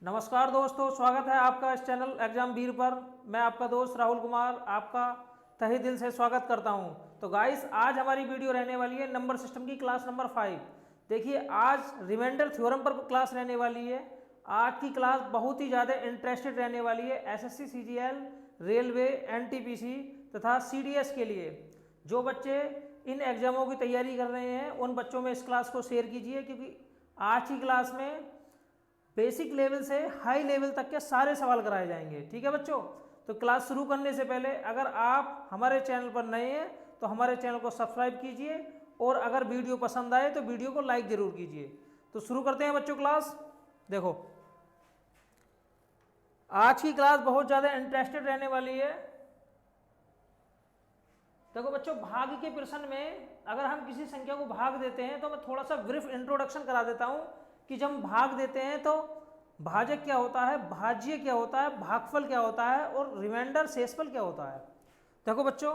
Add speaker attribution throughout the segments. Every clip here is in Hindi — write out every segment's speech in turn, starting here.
Speaker 1: नमस्कार दोस्तों, स्वागत है आपका इस चैनल एग्जाम वीर पर। मैं आपका दोस्त राहुल कुमार आपका तहे दिल से स्वागत करता हूं। तो गाइस, आज हमारी वीडियो रहने वाली है नंबर सिस्टम की क्लास नंबर 5। देखिए, आज रिमाइंडर थ्योरम पर क्लास रहने वाली है। आज की क्लास बहुत ही ज़्यादा इंटरेस्टेड रहने वाली है एसएससी, सीजीएल, रेलवे, एनटीपीसी तथा सीडीएस के लिए। जो बच्चे इन एग्जामों की तैयारी कर रहे हैं उन बच्चों में इस क्लास को शेयर कीजिए, क्योंकि आज की क्लास में बेसिक लेवल से हाई लेवल तक के सारे सवाल कराए जाएंगे। ठीक है बच्चों, तो क्लास शुरू करने से पहले अगर आप हमारे चैनल पर नए हैं तो हमारे चैनल को सब्सक्राइब कीजिए, और अगर वीडियो पसंद आए तो वीडियो को लाइक जरूर कीजिए। तो शुरू करते हैं बच्चों क्लास। देखो, आज की क्लास बहुत ज़्यादा इंटरेस्टेड रहने वाली है। देखो बच्चों, भाग के प्रश्न में अगर हम किसी संख्या को भाग देते हैं तो मैं थोड़ा सा ब्रीफ इंट्रोडक्शन करा देता हूं कि जब हम भाग देते हैं तो भाजक क्या होता है, भाज्य क्या होता है, भागफल क्या होता है और रिमाइंडर शेषफल क्या होता है। देखो बच्चों,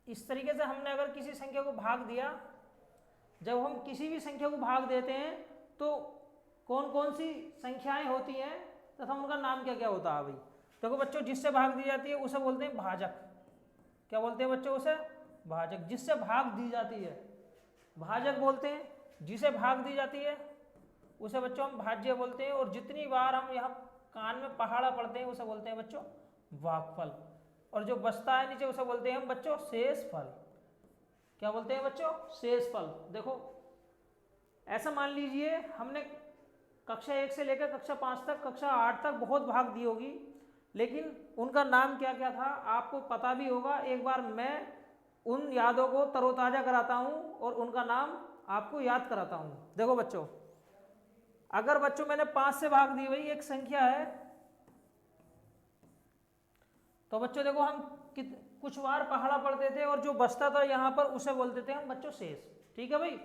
Speaker 1: इस तरीके से हमने अगर किसी संख्या को भाग दिया, जब हम किसी भी संख्या को भाग देते हैं तो कौन कौन सी संख्याएं होती हैं तथा उनका नाम क्या क्या होता है। भाई देखो बच्चों, जिससे भाग दी जाती है उसे बोलते हैं भाजक। क्या बोलते हैं बच्चों उसे? भाजक। जिससे भाग दी जाती है भाजक बोलते हैं, जिसे भाग दी जाती है उसे बच्चों हम भाज्य बोलते हैं, और जितनी बार हम यहाँ कान में पहाड़ा पढ़ते हैं उसे बोलते हैं बच्चों भागफल, और जो बचता है नीचे उसे बोलते हैं हम बच्चों शेषफल। क्या बोलते हैं बच्चों? शेषफल। देखो, ऐसा मान लीजिए हमने कक्षा 1 से लेकर कक्षा 5 तक, कक्षा 8 तक बहुत भाग दी होगी, लेकिन उनका नाम क्या क्या था आपको पता भी होगा। एक बार मैं उन यादों को तरोताजा कराता हूं और उनका नाम आपको याद कराता हूं। देखो बच्चों, अगर बच्चों मैंने 5 से भाग दी हुई एक संख्या है, तो बच्चों देखो हम कुछ बार पहाड़ा पढ़ते थे और जो बचता था यहां पर उसे बोलते थे हम बच्चों शेष। ठीक है भाई,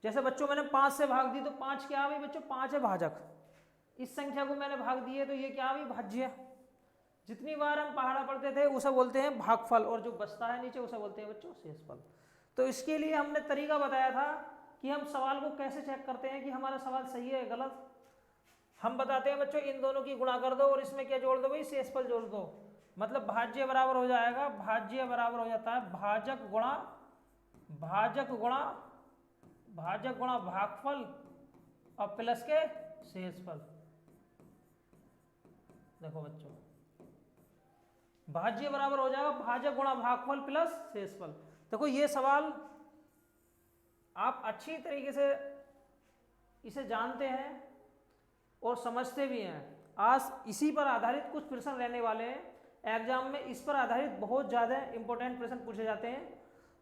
Speaker 1: जैसे बच्चों मैंने 5 से भाग दी तो 5 क्या भाई बच्चों? 5 है भाजक। इस संख्या को मैंने भाग दी है तो ये क्या भाई? भाज्य। जितनी बार हम पहाड़ा पढ़ते थे उसे बोलते हैं भागफल, और जो बचता है नीचे उसे बोलते हैं बच्चों शेषफल। तो इसके लिए हमने तरीका बताया था कि हम सवाल को कैसे चेक करते हैं कि हमारा सवाल सही है गलत। हम बताते हैं बच्चों इन दोनों की गुणा कर दो और इसमें क्या जोड़ दो भाई? शेषफल जोड़ दो। मतलब भाज्य बराबर हो जाएगा, भाज्य बराबर हो जाता है भाजक गुणा भाजक गुणा भाजक गुणा भागफल और प्लस के शेषफल। देखो बच्चों, भाज्य बराबर हो जाएगा भाजक गुणा भागफल प्लस शेषफल। देखो, ये सवाल आप अच्छी तरीके से इसे जानते हैं और समझते भी हैं। आज इसी पर आधारित कुछ प्रश्न रहने वाले हैं एग्जाम में, इस पर आधारित बहुत ज़्यादा इंपॉर्टेंट प्रश्न पूछे जाते हैं।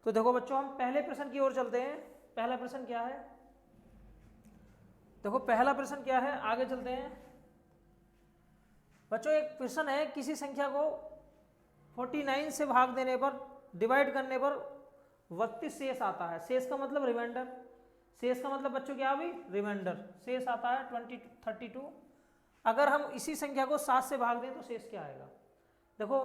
Speaker 1: तो देखो बच्चों, हम पहले प्रश्न की ओर चलते हैं। पहला प्रश्न क्या है? देखो, पहला प्रश्न क्या है, आगे चलते हैं बच्चों। एक प्रश्न है, किसी संख्या को 49 से भाग देने पर, डिवाइड करने पर 32 शेष आता है। शेष का मतलब रिमाइंडर। शेष का मतलब बच्चों क्या भी? रिमाइंडर। शेष आता है 32। अगर हम इसी संख्या को 7 से भाग दें तो शेष क्या आएगा? देखो,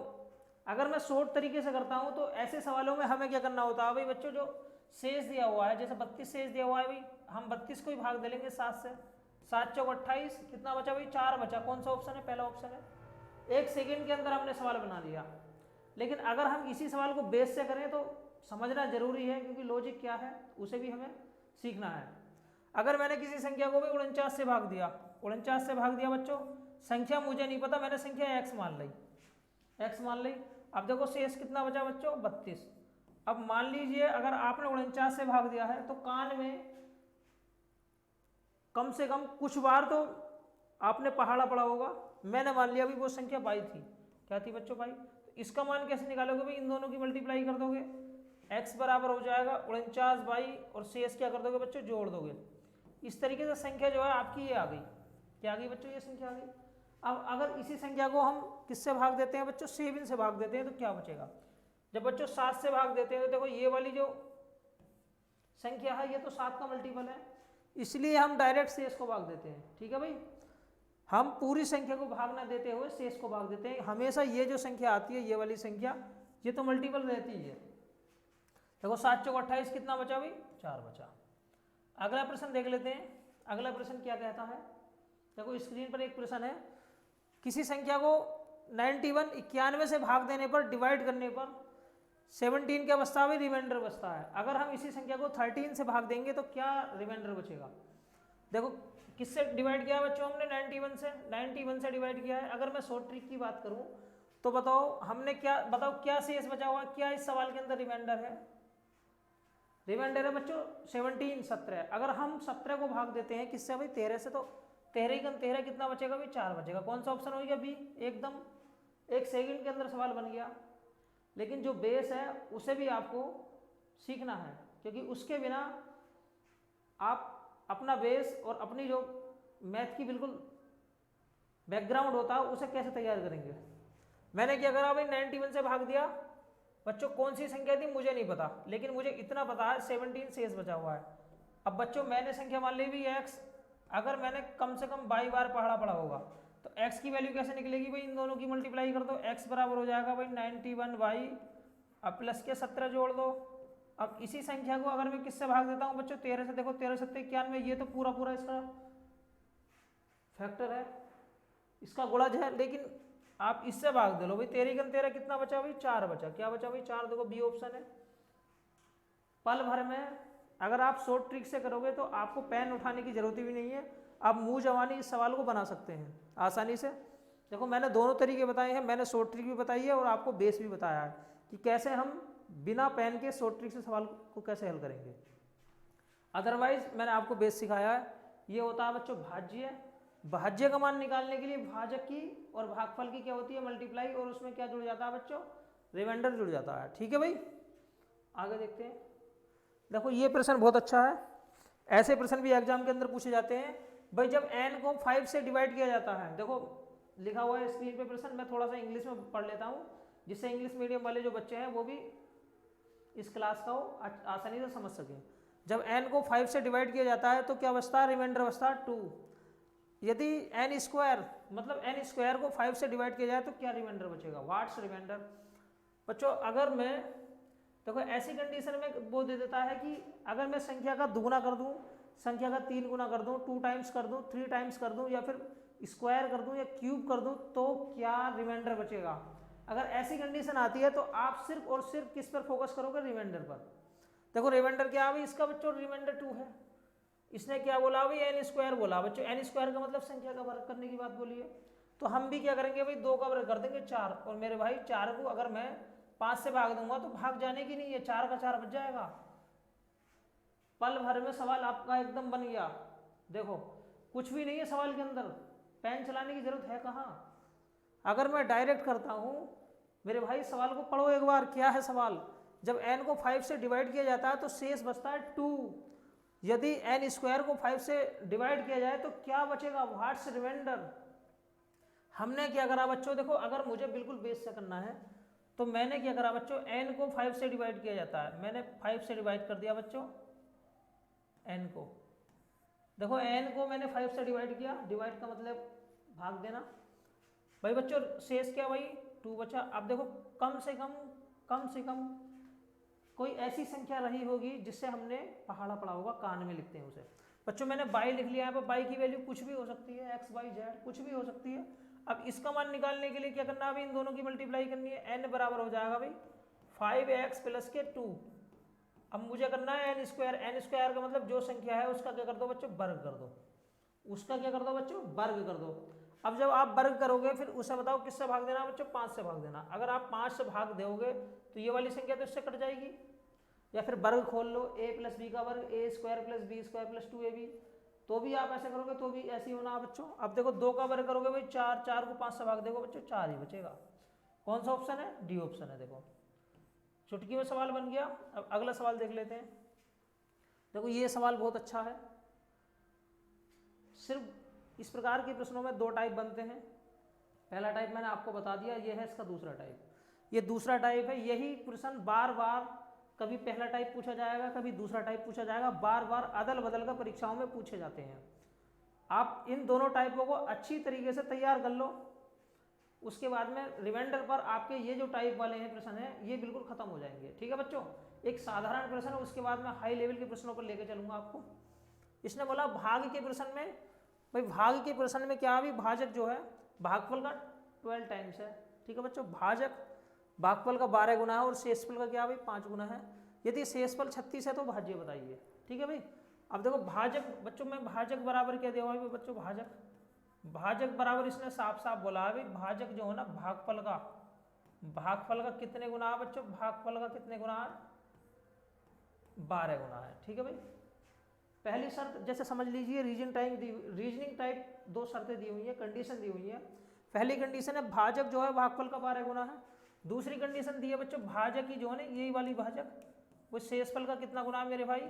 Speaker 1: अगर मैं शॉर्ट तरीके से करता हूं तो ऐसे सवालों में हमें क्या करना होता है भाई बच्चों? जो शेष दिया हुआ है, जैसे 32 शेष दिया हुआ है भाई, हम 32 को ही भाग दे लेंगे 7 से। 7 चौक 28, कितना बचा भाई? 4 बचा। कौन सा ऑप्शन है? पहला ऑप्शन है। 1 सेकेंड के अंदर हमने सवाल बना दिया। लेकिन अगर हम इसी सवाल को बेस से करें तो समझना जरूरी है, क्योंकि लॉजिक क्या है उसे भी हमें सीखना है। अगर मैंने किसी संख्या को भी 49 से भाग दिया, 49 से भाग दिया बच्चों, संख्या मुझे नहीं पता, मैंने संख्या x मान ली, x मान ली। अब देखो शेष कितना बचा बच्चों? 32। अब मान लीजिए अगर आपने 49 से भाग दिया है तो कान में कम से कम कुछ बार तो आपने पहाड़ा पढ़ा होगा। मैंने मान लिया भी वो संख्या बाई थी। क्या थी बच्चों? बाई। तो इसका मान कैसे निकालोगे भाई? इन दोनों की मल्टीप्लाई कर दोगे, x बराबर हो जाएगा 49 बाई, और शेष क्या कर दोगे बच्चों? जोड़ दोगे। इस तरीके से संख्या जो है आपकी ये आ गई। क्या आ गई बच्चों? ये संख्या आ गई। अब अगर इसी संख्या को हम किससे भाग देते हैं बच्चों? 7 से भाग देते हैं तो क्या बचेगा? जब बच्चों 7 से भाग देते हैं तो देखो ये वाली जो संख्या है ये तो 7 का मल्टीपल है, इसलिए हम डायरेक्ट शेष को भाग देते हैं। ठीक है भाई, हम पूरी संख्या को भाग ना देते हुए शेष को भाग देते हैं। हमेशा ये जो संख्या आती है, ये वाली संख्या, ये तो मल्टीपल रहती है। देखो 7 चौक 28, कितना बचा भाई? 4 बचा। अगला प्रश्न देख लेते हैं। अगला प्रश्न क्या कहता है? देखो स्क्रीन पर एक प्रश्न है, किसी संख्या को 91 से भाग देने पर, डिवाइड करने पर 17 क्या बचता है, रिमाइंडर बचता है। अगर हम इसी संख्या को 13 से भाग देंगे तो क्या रिमाइंडर बचेगा। देखो किससे डिवाइड किया बच्चों हमने, 91 से डिवाइड किया है। अगर मैं शॉर्ट ट्रिक की बात करूं तो बताओ हमने क्या, बताओ क्या शेष बचा हुआ, क्या इस सवाल के अंदर रिमाइंडर है। रिमाइंडर है बच्चों 17 अगर हम 17 को भाग देते हैं किससे भाई, 13 से, तो 13 कितना बचेगा भाई, 4 बचेगा। कौन सा ऑप्शन हो गया, बी। एकदम 1 सेकंड के अंदर सवाल बन गया। लेकिन जो बेस है उसे भी आपको सीखना है, क्योंकि उसके बिना आप अपना बेस और अपनी जो मैथ की बिल्कुल बैकग्राउंड होता है उसे कैसे तैयार करेंगे। मैंने क्या करा भाई, 91 से भाग दिया। बच्चों कौन सी संख्या थी मुझे नहीं पता, लेकिन मुझे इतना पता है 17 शेष बचा हुआ है। अब बच्चों मैंने संख्या मान ली भी x, अगर मैंने कम से कम 22 बार पढ़ा होगा तो x की वैल्यू कैसे निकलेगी भाई, इन दोनों की मल्टीप्लाई कर दो, x बराबर हो जाएगा भाई 91/, अब प्लस के 17 जोड़ दो। अब इसी संख्या को अगर मैं किससे भाग देता हूँ बच्चों, 13 से, देखो 13 7 91, ये तो पूरा इसका फैक्टर है, इसका गुणज है। लेकिन आप इससे भाग दे लो भाई, 13 कितना बचा भाई, 4 बचा। क्या बचा भाई, 4। देखो बी ऑप्शन है। पल भर में अगर आप शॉर्ट ट्रिक से करोगे तो आपको पेन उठाने की जरूरत भी नहीं है, आप मुंह जवानी इस सवाल को बना सकते हैं आसानी से। देखो मैंने दोनों तरीके बताए हैं, मैंने शॉर्ट ट्रिक भी बताई है और आपको बेस भी बताया है कि कैसे हम बिना पेन के शॉर्ट ट्रिक से सवाल को कैसे हल करेंगे। अदरवाइज मैंने आपको बेस सिखाया है। ये होता है बच्चों भाज्य। भाज्य का मान निकालने के लिए भाजक की और भागफल की क्या होती है, मल्टीप्लाई, और उसमें क्या जुड़ जाता है बच्चों, रिमाइंडर जुड़ जाता है। ठीक है भाई, आगे देखते हैं। देखो ये प्रश्न बहुत अच्छा है, ऐसे प्रश्न भी एग्जाम के अंदर पूछे जाते हैं भाई। जब n को 5 से डिवाइड किया जाता है, देखो लिखा हुआ है स्क्रीन पे प्रश्न, मैं थोड़ा सा इंग्लिश में पढ़ लेता हूँ जिससे इंग्लिश मीडियम वाले जो बच्चे हैं वो भी इस क्लास का आसानी से समझ सकें। जब n को 5 से डिवाइड किया जाता है तो क्या बचता है, रिमाइंडर बचता है 2। यदि n स्क्वायर, मतलब n स्क्वायर को 5 से डिवाइड किया जाए तो क्या रिमाइंडर बचेगा, व्हाट्स रिमाइंडर। बच्चों अगर मैं, देखो ऐसी कंडीशन में वो दे देता है कि अगर मैं संख्या का दुगुना कर दूं, संख्या का 3 गुना कर दूं, 2 टाइम्स कर दूं, 3 टाइम्स कर दूं, या फिर स्क्वायर कर दूं या क्यूब कर दूं, तो क्या रिमाइंडर बचेगा। अगर ऐसी कंडीशन आती है तो आप सिर्फ और सिर्फ किस पर फोकस करोगे, रिमाइंडर पर। देखो रिमाइंडर क्या है इसका बच्चों, रिमाइंडर 2 है। इसने क्या बोला भाई, n स्क्वायर बोला बच्चों, n स्क्वायर का मतलब संख्या का वर्ग करने की बात बोली है। तो हम भी क्या करेंगे भाई, 2 का वर्ग कर देंगे 4, और मेरे भाई 4 को अगर मैं 5 से भाग दूंगा तो भाग जाने की नहीं है, 4 का 4 बच जाएगा। पल भर में सवाल आपका एकदम बन गया। देखो कुछ भी नहीं है सवाल के अंदर, पेन चलाने की जरूरत है कहाँ। अगर मैं डायरेक्ट करता हूँ मेरे भाई, सवाल को पढ़ो एक बार, क्या है सवाल। जब n को 5 से डिवाइड किया जाता है तो शेष बचता है 2। यदि n स्क्वायर को 5 से डिवाइड किया जाए तो क्या बचेगा, व्हाट्स रिमाइंडर। हमने क्या करा बच्चों, देखो अगर मुझे बिल्कुल बेस से करना है तो मैंने क्या करा बच्चों, n को 5 से डिवाइड किया जाता है, मैंने 5 से डिवाइड कर दिया बच्चों n को। देखो n को मैंने 5 से डिवाइड किया, डिवाइड का मतलब भाग देना। भाई बच्चों शेष क्या भाई, 2 बचा। अब देखो कम से कम कोई ऐसी संख्या रही होगी जिससे हमने पढ़ा होगा, कान में लिखते हैं उसे। बच्चों मैंने बाई लिख लिया है, पर बाई की वैल्यू कुछ भी हो सकती है, x y z कुछ भी हो सकती है। अब इसका मान निकालने के लिए क्या करना है भाई, इन दोनों की मल्टीप्लाई करनी है। n बराबर हो जाएगा भाई 5x प्लस के 2। अब मुझे करना है n स्क्वायर का मतलब जो संख्या है उसका क्या कर दो बच्चों, वर्ग कर दो। उसका क्या कर दो बच्चों, वर्ग कर दो। अब जब आप वर्ग करोगे फिर उसे बताओ किससे भाग देना बच्चों, 5 से भाग देना। अगर आप 5 से भाग दोगे तो ये वाली संख्या तो इससे कट जाएगी, या फिर वर्ग खोल लो, a प्लस बी का वर्ग, a square plus B square plus 2ab, तो भी आप ऐसे करोगे तो भी ऐसे ही होना बच्चों। अब देखो 2 का वर्ग करोगे भाई 4, 4 को 5 से भाग दोगे बच्चों 4 ही बचेगा। कौन सा ऑप्शन है, डी ऑप्शन है। देखो चुटकी में सवाल बन गया। अब अगला सवाल देख लेते हैं। देखो ये सवाल बहुत अच्छा है। सिर्फ इस प्रकार के प्रश्नों में 2 टाइप बनते हैं। पहला टाइप मैंने आपको बता दिया, ये है इसका दूसरा टाइप। ये दूसरा टाइप है, यही प्रश्न बार बार कभी पहला टाइप पूछा जाएगा, कभी दूसरा टाइप पूछा जाएगा, बार बार अदल बदल कर परीक्षाओं में पूछे जाते हैं। आप इन दोनों टाइपों को अच्छी तरीके से तैयार कर लो, उसके बाद में रिमाइंडर पर आपके ये जो टाइप वाले हैं प्रश्न हैं ये बिल्कुल खत्म हो जाएंगे। ठीक है बच्चों, एक साधारण प्रश्न है, उसके बाद में हाई लेवल के प्रश्नों पर लेकर चलूंगा आपको। इसने बोला भाग के प्रश्न में भाई भाग के प्रश्न में क्या है, भाजक जो है भागफल का 12 टाइम्स है। ठीक है बच्चों, भाजक भागफल का 12 गुना है और शेषफल का क्या है भाई 5 गुना है। यदि शेषफल 36 है तो भाज्य बताइए। ठीक है भाई, अब देखो भाजक बच्चों में भाजक बराबर क्या दिया हुआ है बच्चों, भाजक बराबर इसने साफ साफ बोला है भाई, भाजक जो है ना भागफल का कितने गुना है बच्चों, भागफल का कितने गुना है, 12 गुना है। ठीक है भाई, पहली शर्त जैसे समझ लीजिए, रीजनिंग टाइप 2 शर्तें दी हुई है, कंडीशन दी हुई है। पहली कंडीशन है भाजक जो है भागफल का 12 गुना है। दूसरी कंडीशन दी है बच्चों, भाजक की जो है ना यही वाली भाजक, वो शेषफल का कितना गुना है मेरे भाई,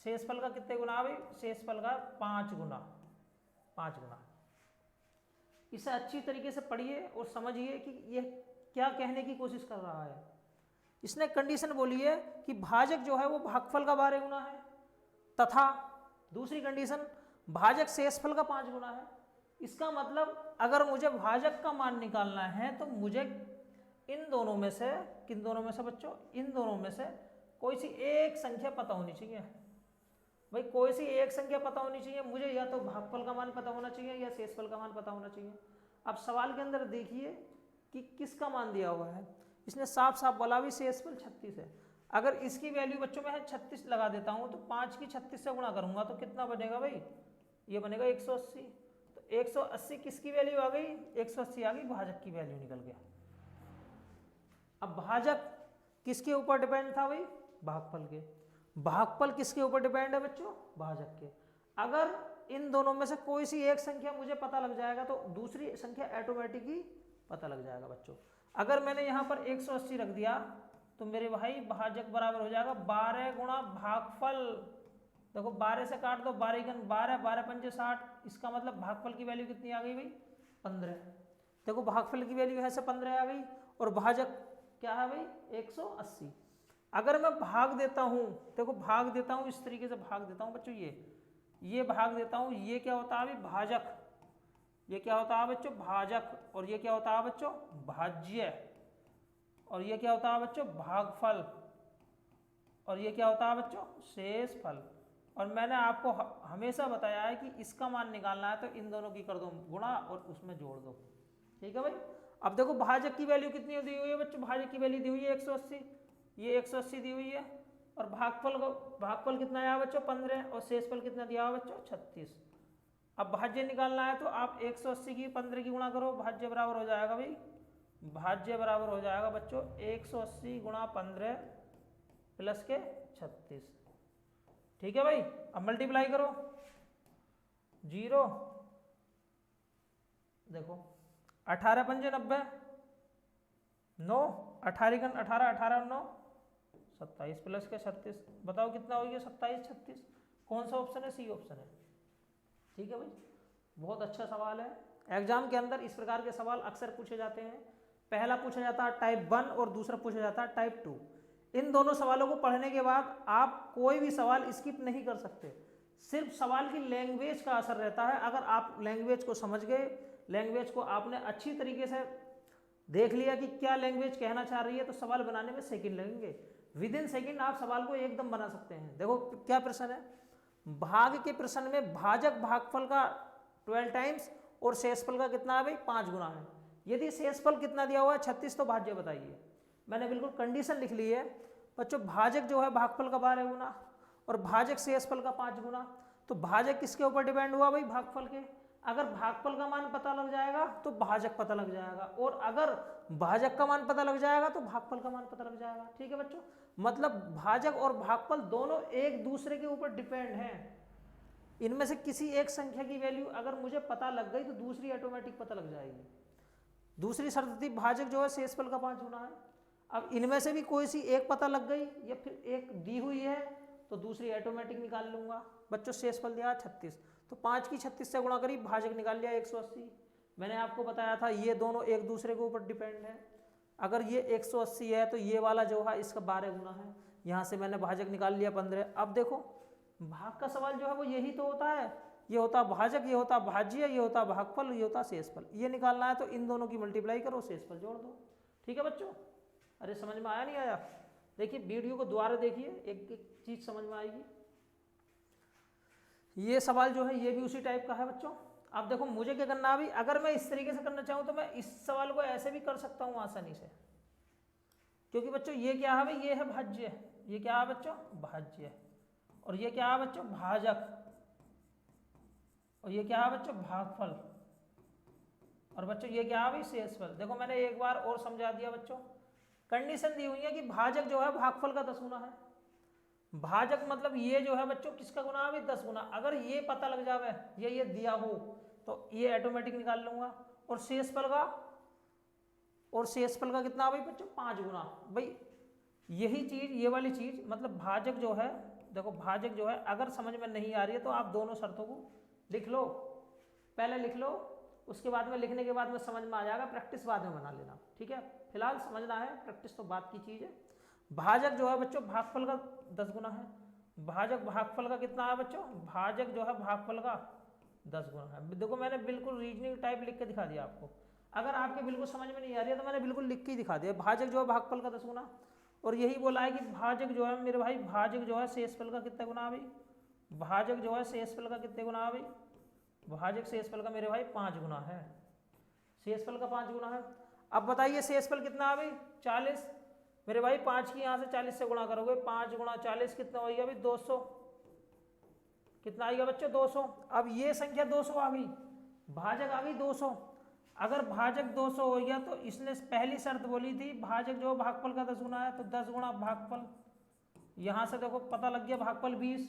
Speaker 1: शेषफल का कितने गुना है भाई, शेषफल का 5 गुना। इसे अच्छी तरीके से पढ़िए और समझिए कि ये क्या कहने की कोशिश कर रहा है। इसने कंडीशन बोली है कि भाजक जो है वो भागफल का 12 गुना है, तथा दूसरी कंडीशन भाजक शेषफल का 5 गुना है। इसका मतलब अगर मुझे भाजक का मान निकालना है तो मुझे इन दोनों में से, किन दोनों में से बच्चों, इन दोनों में से कोई सी एक संख्या पता होनी चाहिए भाई, कोई सी एक संख्या पता होनी चाहिए मुझे, या तो भागफल का मान पता होना चाहिए या शेषफल का मान पता होना चाहिए। अब सवाल के अंदर देखिए कि किसका मान दिया हुआ है, इसने साफ साफ बोला भी शेषफल 36 है। अगर इसकी वैल्यू बच्चों में 36 लगा देता हूँ तो 5 की 36 से गुणा करूंगा तो कितना बनेगा भाई, ये बनेगा 180। तो 180 किसकी वैल्यू आ गई, 180 आ गई भाजक की वैल्यू निकल गया। अब भाजक किसके ऊपर डिपेंड था भाई, भागफल के। भागफल किसके ऊपर डिपेंड है बच्चों, भाजक के। अगर इन दोनों में से कोई सी एक संख्या मुझे पता लग जाएगा तो दूसरी संख्या ऑटोमेटिक ही पता लग जाएगा बच्चों। अगर मैंने यहाँ पर 180 रख दिया तो मेरे भाई भाजक बराबर हो जाएगा 12 गुणा भागफल। देखो 12 से काट दो, 12 गुना 12, 12 पंजे 60, इसका मतलब भागफल की वैल्यू कितनी आ गई भाई 15। देखो भागफल की वैल्यू है से 15 आ गई और भाजक क्या है भाई 180। अगर मैं भाग देता हूँ, देखो भाग देता हूँ इस तरीके से भाग देता हूँ बच्चों, ये भाग देता हूँ, ये क्या होता है भाई भाजक, ये क्या होता है बच्चों भाजक, और ये क्या होता है बच्चों भाज्य, और ये क्या होता है बच्चों भागफल, और ये क्या होता है बच्चों शेषफल। और मैंने आपको हमेशा बताया है कि इसका मान निकालना है तो इन दोनों की कर दो गुणा और उसमें जोड़ दो। ठीक है भाई, अब देखो भाजक की वैल्यू कितनी दी हुई है बच्चों, भाजक की वैल्यू दी हुई है 180, ये 180 दी हुई है, और भागफल कितना आया बच्चों 15, और शेषफल कितना दिया हुआ बच्चों 36। अब भाज्य निकालना है तो आप 180 की 15 की गुणा करो, भाज्य बराबर हो जाएगा भाई, भाज्य बराबर हो जाएगा बच्चों 180 गुणा 15 प्लस के 36। ठीक है भाई, अब मल्टीप्लाई करो, 0 देखो 18 पंजे 90, 9 18 18 18 9 27 प्लस के 36, बताओ कितना हो गया 27 36। कौन सा ऑप्शन है, सी ऑप्शन है। ठीक है भाई, बहुत अच्छा सवाल है। एग्जाम के अंदर इस प्रकार के सवाल अक्सर पूछे जाते हैं। पहला पूछा जाता है टाइप 1 और दूसरा पूछा जाता है टाइप 2। इन दोनों सवालों को पढ़ने के बाद आप कोई भी सवाल स्किप नहीं कर सकते, सिर्फ सवाल की लैंग्वेज का असर रहता है। अगर आप लैंग्वेज को समझ गए, लैंग्वेज को आपने अच्छी तरीके से देख लिया कि क्या लैंग्वेज कहना चाह रही है, तो सवाल बनाने में सेकंड लगेंगे, विद इन सेकंड आप सवाल को एकदम बना सकते हैं। देखो क्या प्रश्न है, भाग के प्रश्न में भाजक भागफल का 12 टाइम्स और शेषफल का कितना है भाई 5 गुना है। यदि शेषफल कितना दिया हुआ है 36 तो भाज्य बताइए। मैंने बिल्कुल कंडीशन लिख ली है बच्चों, भाजक जो है भागफल का 12 गुना और भाजक शेषफल का 5 गुना। तो भाजक किसके ऊपर डिपेंड हुआ भाई, भागफल के। अगर भागफल का मान पता लग जाएगा तो भाजक पता लग जाएगा, और अगर भाजक का मान पता लग जाएगा तो भागफल का मान पता लग जाएगा। ठीक है बच्चों, मतलब भाजक और भागफल दोनों एक दूसरे के ऊपर डिपेंड हैं। इनमें से किसी एक संख्या की वैल्यू अगर मुझे पता लग गई तो दूसरी ऑटोमेटिक पता लग जाएगी। दूसरी शर्त थी भाजक जो है शेषफल का 5 गुना है। अब इनमें से भी कोई सी एक पता लग गई या फिर एक दी हुई है तो दूसरी ऑटोमेटिक निकाल लूंगा। बच्चों शेषफल दिया 36, तो 5 की 36 से गुणा करी, भाजक निकाल लिया 180। मैंने आपको बताया था ये दोनों एक दूसरे के ऊपर डिपेंड है। अगर ये 180 है तो ये वाला जो है इसका 12 गुना है। यहाँ से मैंने भाजक निकाल लिया 15। अब देखो भाग का सवाल जो है वो यही तो होता है, ये होता भाजक, ये होता भाज्य, ये होता भागफल, ये होता शेषफल। ये निकालना है तो इन दोनों की मल्टीप्लाई करो, शेषफल जोड़ दो। ठीक है बच्चों, अरे समझ में आया नहीं आया? देखिए वीडियो को दोबारा देखिए, एक एक चीज समझ में आएगी। ये सवाल जो है ये भी उसी टाइप का है बच्चों। अब देखो मुझे क्या करना है अभी, अगर मैं इस तरीके से करना चाहूँ तो मैं इस सवाल को ऐसे भी कर सकता हूँ आसानी से, क्योंकि बच्चों ये क्या है भाई, ये है भाज्य, ये क्या है बच्चों भाज्य, और ये क्या है बच्चों भाजक, और ये क्या है बच्चों भागफल, और बच्चों ये क्या है भाई शेषफल। देखो मैंने एक बार और समझा दिया बच्चों, कंडीशन दी हुई है कि भाजक जो है भागफल का 10 गुना है। भाजक मतलब ये जो है बच्चों किसका गुना है भाई 10 गुना। अगर ये पता लग जावे, ये दिया हो तो ये ऑटोमेटिक निकाल लूंगा। और शेषफल का, और शेषफल का कितना भाई बच्चों 5 गुना। भाई यही चीज, ये वाली चीज मतलब भाजक जो है, देखो भाजक जो है अगर समझ में नहीं आ रही है तो आप दोनों शर्तों को लिख लो, पहले लिख लो, उसके बाद में लिखने के बाद में समझ में आ जाएगा, प्रैक्टिस बाद में बना लेना, ठीक है। फिलहाल समझना है, प्रैक्टिस तो बात की चीज है। भाजक जो है बच्चों भागफल का 10 गुना है। भाजक भागफल का कितना है बच्चों, भाजक जो है भागफल का 10 गुना है। देखो मैंने बिल्कुल रीजनिंग टाइप लिख के दिखा दिया आपको। अगर आपके बिल्कुल समझ में नहीं आ रही है तो मैंने बिल्कुल लिख के ही दिखा दिया, भाजक जो है भागफल का 10 गुना। और यही बोला है कि भाजक जो है मेरे भाई, भाजक जो है शेषफल का कितना गुना है भाई, भाजक जो है शेषफल का कितने गुना है भाई, भाजक शेषफल का मेरे भाई 5 गुना है, शेषफल का 5 गुना है। अब बताइए शेषफल कितना है भाई 40, मेरे भाई 5 की यहाँ से 40 से गुणा करोगे, 5 गुणा 40 कितना होगा भाई 200, कितना आएगा बच्चों 200। अब ये संख्या 200 आ गई, भाजक आ गई 200। अगर भाजक 200 हो गया तो इसने पहली शर्त बोली थी भाजक जो भागफल का 10 गुना है, तो 10 गुणा भागफल, यहां से देखो पता लग गया भागफल 20।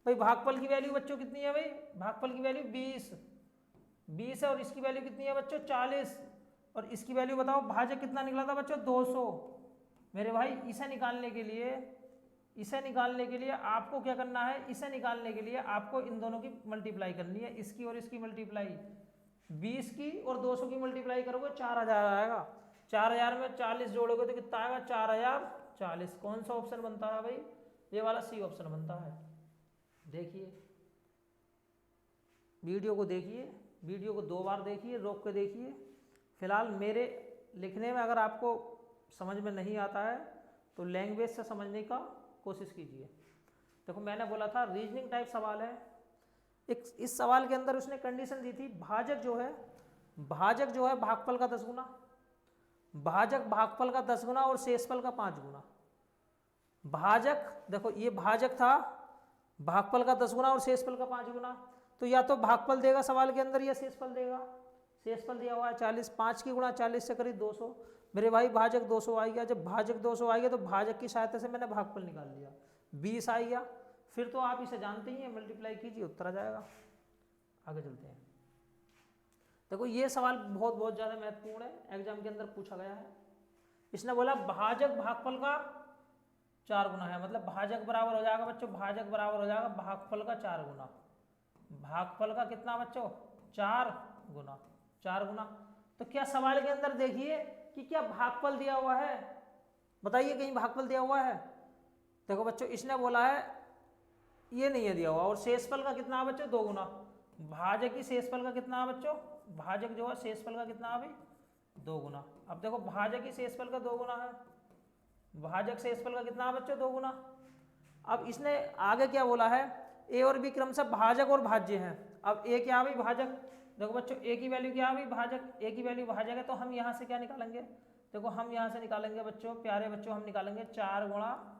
Speaker 1: भाई भागफल की वैल्यू बच्चों कितनी है भाई, भागफल की वैल्यू 20 है, और इसकी वैल्यू कितनी है बच्चों 40, और इसकी वैल्यू बताओ भाजक कितना निकला था बच्चों 200। मेरे भाई इसे निकालने के लिए, इसे निकालने के लिए आपको क्या करना है, इसे निकालने के लिए आपको इन दोनों की मल्टीप्लाई करनी है, इसकी और इसकी मल्टीप्लाई, 20 की और 200 की मल्टीप्लाई करोगे 4000 आएगा, 4000 में 40 जोड़ोगे तो कितना आएगा 4040। कौन सा ऑप्शन बनता है भाई, ये वाला सी ऑप्शन बनता है। देखिए वीडियो को देखिए, वीडियो को 2 बार देखिए, रोक के देखिए। फिलहाल मेरे लिखने में अगर आपको समझ में नहीं आता है तो लैंग्वेज से समझने का कोशिश कीजिए। देखो मैंने बोला था रीजनिंग टाइप सवाल है, एक इस सवाल के अंदर उसने कंडीशन दी थी भाजक जो है, भाजक जो है भागफल का 10 गुना, भाजक भागफल का 10 गुना और शेषफल का 5 गुना। भाजक देखो ये भाजक था, भागफल का 10 गुना और शेषफल का 5 गुना, तो या तो भागफल देगा सवाल के अंदर या शेषफल देगा। शेषफल दिया हुआ है 40, 5 की गुणा 40 से करीब 200। मेरे भाई भाजक 200 आ गया, जब भाजक 200 आ गया तो भाजक की सहायता से मैंने भागफल निकाल लिया, 20 आ गया। फिर तो आप इसे जानते ही हैं, मल्टीप्लाई कीजिए उत्तर आ जाएगा। आगे चलते हैं। देखो ये सवाल बहुत ज़्यादा महत्वपूर्ण है, एग्जाम के अंदर पूछा गया है। इसने बोला भाजक भागफल का 4 गुना है, मतलब भाजक बराबर हो जाएगा बच्चों, भाजक बराबर हो जाएगा भागफल का 4 गुना। भागफल का कितना बच्चों 4 गुना, 4 गुना। तो क्या सवाल के अंदर देखिए कि क्या भागफल दिया हुआ है, बताइए कहीं भागफल दिया हुआ है। देखो बच्चों इसने बोला है ये नहीं है दिया हुआ, और शेषफल का कितना है बच्चों 2 गुना। भाजक की शेषफल का कितना है बच्चों, भाजक जो है शेषफल का कितना है भाई 2 गुना। अब देखो भाजक की शेषफल का 2 गुना है, भाजक शेषफल का कितना है बच्चों 2 गुना। अब इसने आगे क्या बोला है, ए और बी क्रम से भाजक और भाज्य हैं। अब ए क्या भाई भाजक, देखो बच्चों ए की वैल्यू क्या है भाई भाजक, ए की वैल्यू भाजक है, तो हम यहाँ से क्या निकालेंगे, देखो हम यहाँ से निकालेंगे बच्चों, प्यारे बच्चों हम निकालेंगे 4 गुणा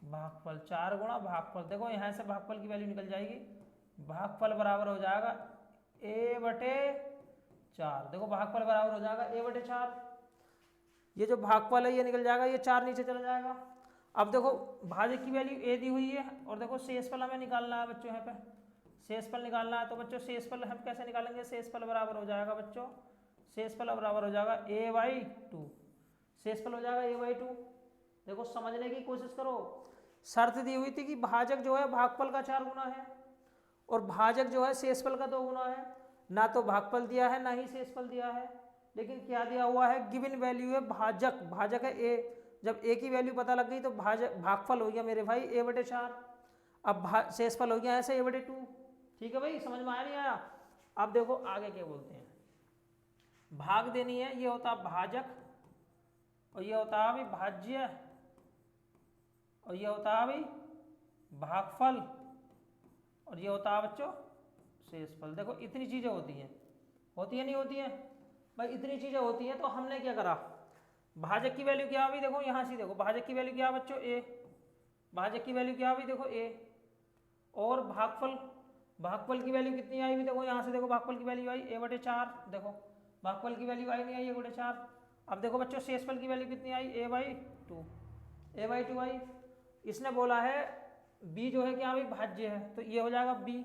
Speaker 1: भागफल, 4 गुणा भागफल। देखो यहाँ से भागफल की वैल्यू निकल जाएगी, भागफल बराबर हो जाएगा a/4। देखो भागफल बराबर हो जाएगा a/4, ये जो भागफल है ये निकल जाएगा, ये 4 नीचे चला जाएगा। अब देखो भाजक की वैल्यू a दी हुई है, और देखो शेषफल हमें निकालना है बच्चों, यहाँ पे शेषफल निकालना है। तो बच्चों शेषफल हम कैसे निकालेंगे, शेषफल बराबर हो जाएगा बच्चों, शेषफल बराबर हो जाएगा a/2, शेषफल हो जाएगा a/2। देखो समझने की कोशिश करो, शर्त दी हुई थी कि भाजक जो है भागफल का 4 गुना है, और भाजक जो है शेषफल का 2 गुना है। ना तो भागफल दिया है ना ही शेषफल दिया है, लेकिन क्या दिया हुआ है, गिवन वैल्यू है भाजक, भाजक है a। जब a की वैल्यू पता लग गई तो भागफल हो गया मेरे भाई a/4, अब शेषफल हो गया ऐसे a/2। ठीक है भाई, समझ में आया नहीं आया। अब देखो आगे क्या बोलते हैं, भाग देनी है, ये होता है भाजक, और ये होता है भाई भाज्य, और ये होता है भाई भागफल, और ये होता है बच्चों शेषफल। देखो इतनी चीज़ें होती हैं, होती है नहीं होती है भाई, इतनी चीज़ें होती हैं। तो हमने क्या करा, भाजक की वैल्यू क्या हुई, देखो यहाँ से देखो भाजक की वैल्यू क्या बच्चों ए, भाजक की वैल्यू क्या हुई देखो ए, और भागफल की वैल्यू कितनी आई हुई देखो यहाँ से देखो, भागफल की वैल्यू आई a/4, देखो भागफल की वैल्यू आई नहीं आई a/4। अब देखो बच्चों शेषफल की वैल्यू कितनी आई a/2, a/2 आई। इसने बोला है b जो है क्या भाई भाज्य है, तो ये हो जाएगा b।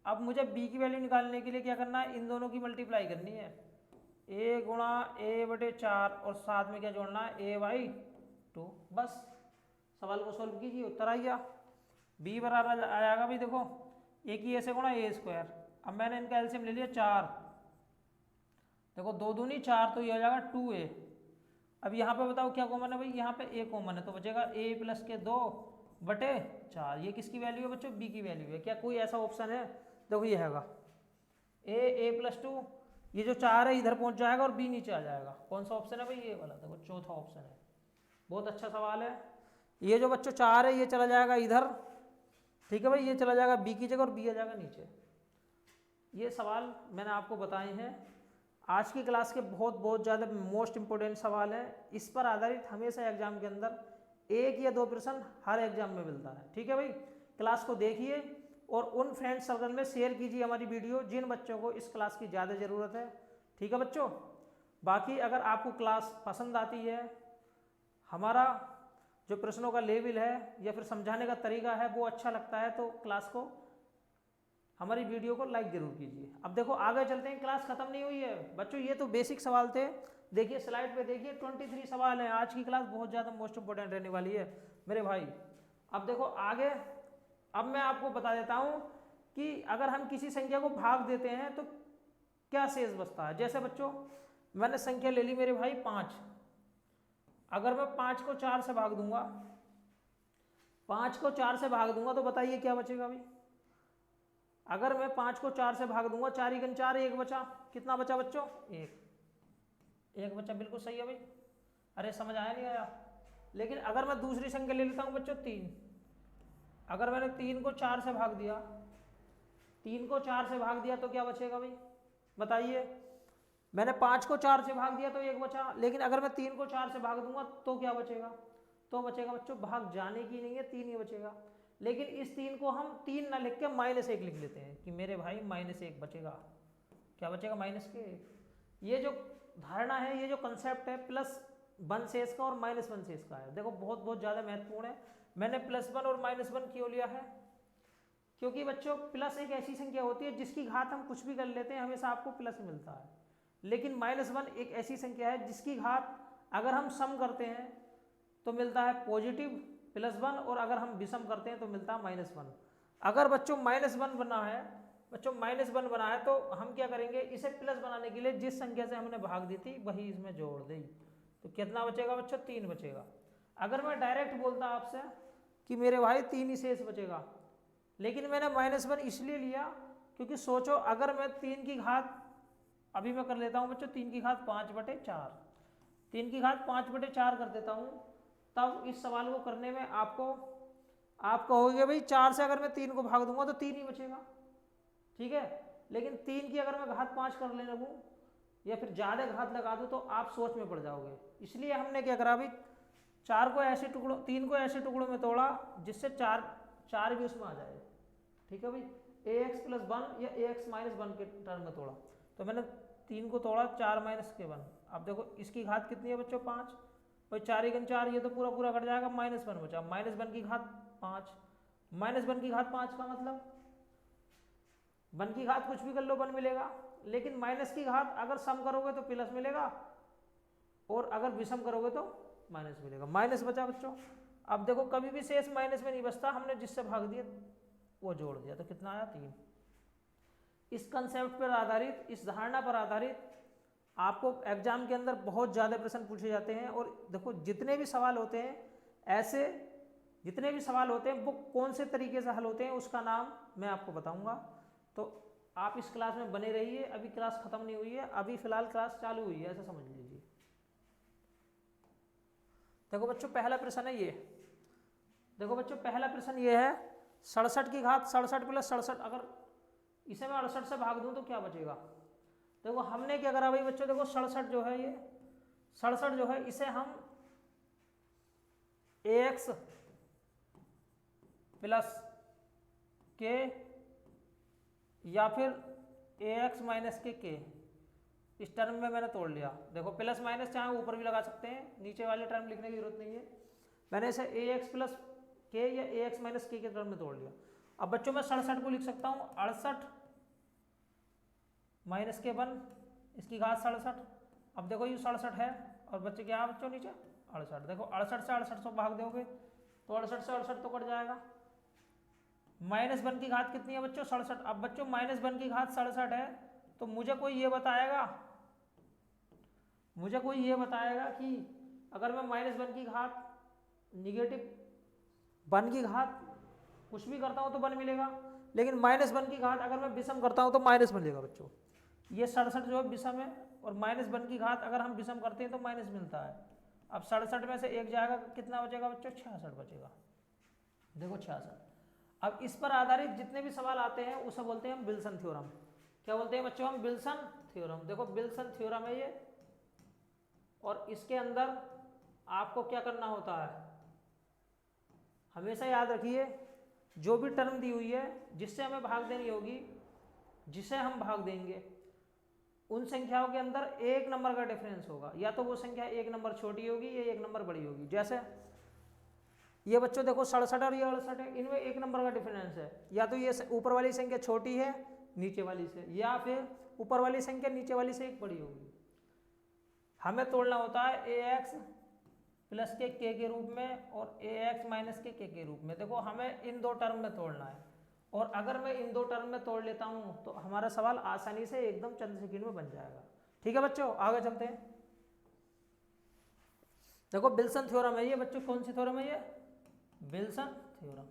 Speaker 1: अब मुझे b की वैल्यू निकालने के लिए क्या करना है, इन दोनों की मल्टीप्लाई करनी है, a गुणा a/4 और साथ में क्या जोड़ना है a/2। बस सवाल को सोल्व कीजिए, उत्तर आ गया। b बराबर आ जाएगा भाई देखो a की a से गुणा a²। अब मैंने इनका एलसीएम ले लिया 4, देखो 2 दूनी 4, तो ये हो जाएगा 2a। अब यहाँ पे बताओ क्या कॉमन है भाई, यहाँ पे a कॉमन है, तो बचेगा a + के 2/4। ये किसकी वैल्यू है बच्चों, b की वैल्यू है। क्या कोई ऐसा ऑप्शन है, देखो ये हैगा a + 2, ये जो 4 है इधर पहुंच जाएगा और b नीचे आ जाएगा। कौन सा ऑप्शन है भाई, ये वाला, देखो चौथा ऑप्शन है। बहुत अच्छा सवाल है। ये जो बच्चों 4 है ये चला जाएगा इधर, ठीक है भाई, ये चला जाएगा b की जगह और b आ जाएगा नीचे। ये सवाल मैंने आपको बताए हैं आज की क्लास के, बहुत ज़्यादा मोस्ट इंपॉर्टेंट सवाल है। इस पर आधारित हमेशा एग्जाम के अंदर 1 या 2 प्रश्न हर एग्जाम में मिलता है, ठीक है भाई। क्लास को देखिए और उन फ्रेंड सर्कल में शेयर कीजिए हमारी वीडियो जिन बच्चों को इस क्लास की ज़्यादा ज़रूरत है, ठीक है बच्चों। बाकी अगर आपको क्लास पसंद आती है, हमारा जो प्रश्नों का लेवल है या फिर समझाने का तरीका है वो अच्छा लगता है, तो क्लास को हमारी वीडियो को लाइक जरूर कीजिए। अब देखो आगे चलते हैं, क्लास खत्म नहीं हुई है बच्चों, ये तो बेसिक सवाल थे। देखिए स्लाइड पे देखिए 23 सवाल हैं। आज की क्लास बहुत ज़्यादा मोस्ट इंपोर्टेंट रहने वाली है मेरे भाई। अब देखो आगे, अब मैं आपको बता देता हूँ कि अगर हम किसी संख्या को भाग देते हैं तो क्या शेष बचता है। जैसे बच्चों मैंने संख्या ले ली मेरे भाई 5, अगर मैं 5 को 4 से भाग दूंगा, 5 को 4 से भाग दूंगा तो बताइए क्या बचेगा भाई। अगर मैं 5 को 4 से भाग दूंगा, 4 × 4 1 बचा, कितना बचा बच्चों, 1 बचा, बिल्कुल सही है भाई। अरे समझ आया नहीं आया। लेकिन अगर मैं दूसरी संख्या ले लेता हूँ बच्चों 3, अगर मैंने 3 को 4 से भाग दिया, 3 को 4 से भाग दिया तो क्या बचेगा भाई बताइए। मैंने 5 को 4 से भाग दिया तो 1 बचा, लेकिन अगर मैं 3 को 4 से भाग दूंगा तो क्या बचेगा, तो बचेगा बच्चों भाग जाने की नहीं है, 3 ही बचेगा। लेकिन इस 3 को हम 3 ना लिख के -1 लिख लेते हैं कि मेरे भाई -1 बचेगा। क्या बचेगा, -1। ये जो धारणा है, ये जो कंसेप्ट है +1 शेष का और -1 शेष का है, देखो बहुत ज़्यादा महत्वपूर्ण है। मैंने +1 और -1 क्यों लिया है, क्योंकि बच्चों प्लस एक ऐसी संख्या होती है जिसकी घात हम कुछ भी कर लेते हैं हमेशा आपको प्लस मिलता है, लेकिन -1 एक ऐसी संख्या है जिसकी घात अगर हम सम करते हैं तो मिलता है पॉजिटिव +1 और अगर हम विषम करते हैं तो मिलता है -1। अगर बच्चों -1 बना है, बच्चों -1 बना है तो हम क्या करेंगे, इसे प्लस बनाने के लिए जिस संख्या से हमने भाग दी थी वही इसमें जोड़ दी, तो कितना बचेगा बच्चों, 3 बचेगा। अगर मैं डायरेक्ट बोलता आपसे कि मेरे भाई 3 ही शेष बचेगा, लेकिन मैंने -1 इसलिए लिया क्योंकि सोचो अगर मैं 3 की घात, अभी मैं कर लेता हूँ बच्चों 3 की घात 5/4, 3 की घात 5/4 कर देता हूँ, तब इस सवाल को करने में आप कहोगे भाई 4 से अगर मैं 3 को भाग दूंगा तो 3 ही बचेगा, ठीक है। लेकिन 3 की अगर मैं घात 5 कर लेने लगूँ या फिर ज़्यादा घात लगा दूँ तो आप सोच में पड़ जाओगे। इसलिए हमने क्या करा भाई, 3 को ऐसे टुकड़ों में तोड़ा जिससे 4 भी उसमें आ जाए, ठीक है भाई। ax + 1 या ax - 1 के टर्म में तोड़ा, तो मैंने 3 को तोड़ा 4 - 1। अब देखो इसकी घात कितनी है बच्चों, 5, और 4 × 4 ये तो पूरा कट जाएगा, -1 बचा, -1 की घात 5, -1 की घात 5 का मतलब 1 की घात कुछ भी कर लो 1 मिलेगा, लेकिन माइनस की घात अगर सम करोगे तो प्लस मिलेगा और अगर विषम करोगे तो माइनस मिलेगा, माइनस बचा बच्चों। अब देखो कभी भी शेष माइनस में नहीं बचता, हमने जिससे भाग दिया वो जोड़ दिया तो कितना आया, 3। इस कंसेप्ट पर आधारित, इस धारणा पर आधारित आपको एग्जाम के अंदर बहुत ज़्यादा प्रश्न पूछे जाते हैं। और देखो जितने भी सवाल होते हैं ऐसे, जितने भी सवाल होते हैं वो कौन से तरीके से हल होते हैं उसका नाम मैं आपको बताऊंगा। तो आप इस क्लास में बने रहिए, अभी क्लास खत्म नहीं हुई है, अभी फिलहाल क्लास चालू हुई है, ऐसा समझ लीजिए। देखो बच्चों पहला प्रश्न है ये, देखो बच्चों पहला प्रश्न ये है, 67 की घात 67 प्लस 67, अगर इसे मैं 68 से भाग दूं तो क्या बचेगा? देखो हमने क्या करा भाई बच्चों, देखो 67 जो है, ये 67 जो है इसे हम ax प्लस के या फिर ax माइनस के इस टर्म में मैंने तोड़ लिया। देखो प्लस माइनस चाहे ऊपर भी लगा सकते हैं, नीचे वाले टर्म लिखने की जरूरत नहीं है। मैंने इसे ax प्लस के या ax माइनस के टर्म में तोड़ लिया। अब बच्चों मैं 67 को लिख सकता हूँ 68 माइनस के 1 इसकी घात 67। अब देखो ये 67 है और बच्चे क्या बच्चों नीचे 68। देखो 68 से 68 भाग दोगे तो 68 से 68 तो कट जाएगा। -1 की घात कितनी है बच्चों? 67। अब बच्चों -1 की घात 67 है तो मुझे कोई ये बताएगा कि अगर मैं -1 की घात नेगेटिव 1 की घात कुछ भी करता हूँ तो 1 मिलेगा, लेकिन -1 की घात अगर मैं विषम करता हूँ तो माइनस मिलेगा बच्चों। ये 67 जो है विषम है और -1 की घात अगर हम विषम करते हैं तो माइनस मिलता है। अब 67 में से 1 जाएगा, कितना बचेगा बच्चों? 66 बचेगा। देखो 66। अब इस पर आधारित जितने भी सवाल आते हैं उसे बोलते हैं हम विल्सन थ्योरम। क्या बोलते हैं बच्चों? हम विल्सन थ्योरम। देखो विल्सन थ्योरम है ये, और इसके अंदर आपको क्या करना होता है, हमेशा याद रखिए जो भी टर्म दी हुई है जिससे हमें भाग देनी होगी, जिसे हम भाग देंगे, उन संख्याओं के अंदर 1 नंबर का डिफरेंस होगा। या तो वो संख्या 1 नंबर छोटी होगी या 1 नंबर बड़ी होगी। जैसे ये बच्चों देखो 67 और ये 68 है, इनमें 1 नंबर का डिफरेंस है। या तो ये ऊपर वाली संख्या छोटी है नीचे वाली से, या फिर ऊपर वाली संख्या नीचे वाली से 1 बड़ी होगी। हमें तोड़ना होता है ax प्लस के रूप में और ax माइनस के रूप में। देखो हमें इन दो टर्म में तोड़ना है, और अगर मैं इन दो टर्म में तोड़ लेता हूं तो हमारा सवाल आसानी से एकदम चंद सेकंड में बन जाएगा। ठीक है बच्चों, आगे चलते हैं। देखो विल्सन थ्योरम है ये बच्चों। कौन सी थ्योरम है ये? Wilson theorem.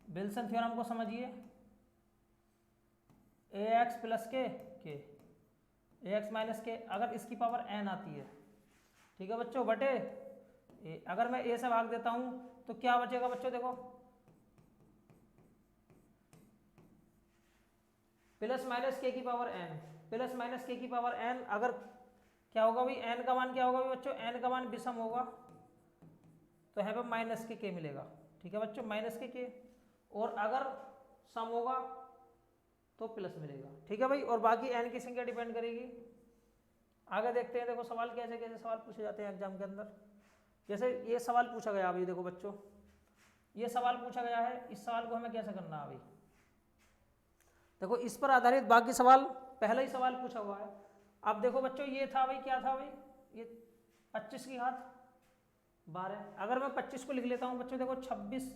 Speaker 1: विल्सन थ्योरम को समझिए। ax प्लस के ax माइनस के, अगर इसकी पावर n आती है, ठीक है बच्चों, बटे अगर मैं a से भाग देता हूं तो क्या बचेगा बच्चों? देखो प्लस माइनस के की पावर n, प्लस माइनस के की पावर n। अगर क्या होगा भाई, n का मान क्या होगा भाई बच्चों? n का मान विषम होगा तो यहाँ पे माइनस के मिलेगा। ठीक है बच्चों, माइनस के। और अगर सम होगा तो प्लस मिलेगा। ठीक है भाई, और बाकी n की संख्या डिपेंड करेगी। आगे देखते हैं। देखो सवाल कैसे कैसे सवाल पूछे जाते हैं एग्जाम के अंदर। जैसे ये सवाल पूछा गया अभी, देखो बच्चों ये सवाल पूछा गया है, इस सवाल को हमें कैसे करना है अभी। देखो इस पर आधारित बाकी सवाल, पहला ही सवाल पूछा हुआ है। अब देखो बच्चों ये था भाई, क्या था भाई, ये 25 की घात 12। अगर मैं 25 को लिख लेता हूँ बच्चों, देखो 26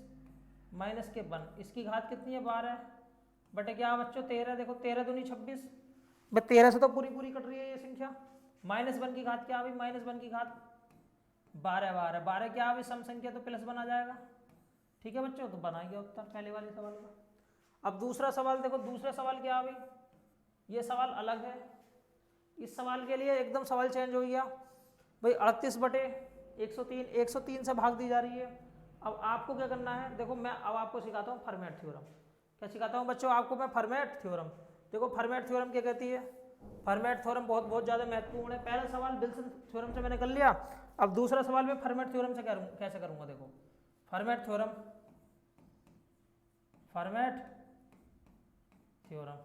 Speaker 1: माइनस के 1, इसकी घात कितनी है? 12 बटे क्या बच्चों? 13। देखो 13 दूनी 26, बस 13 से तो पूरी कट रही है ये संख्या। -1 की घात क्या आ गई? -1 की घात 12 क्या आ गई? सम संख्या तो +1 आ जाएगा। ठीक है बच्चों, तो बना गया उत्तर पहले वाले सवाल का। अब दूसरा सवाल देखो, दूसरा सवाल क्या आ गई? ये सवाल अलग है। इस सवाल के लिए एकदम सवाल चेंज हो गया भाई। 38 बटे 103 से भाग दी जा रही है। अब आपको क्या करना है? देखो मैं अब आपको सिखाता हूँ फॉर्मेट थ्योरम। क्या सिखाता हूँ बच्चों आपको मैं? Format theorem. देखो फॉर्मेट थ्योरम क्या कहती है? फॉर्मेट थ्योरम बहुत ज़्यादा महत्वपूर्ण है। पहला सवाल विल्सन थ्योरम से मैंने कर लिया, अब दूसरा सवाल मैं फॉर्मेट थ्योरम से कैसे करूँगा। देखो format theorem, format theorem,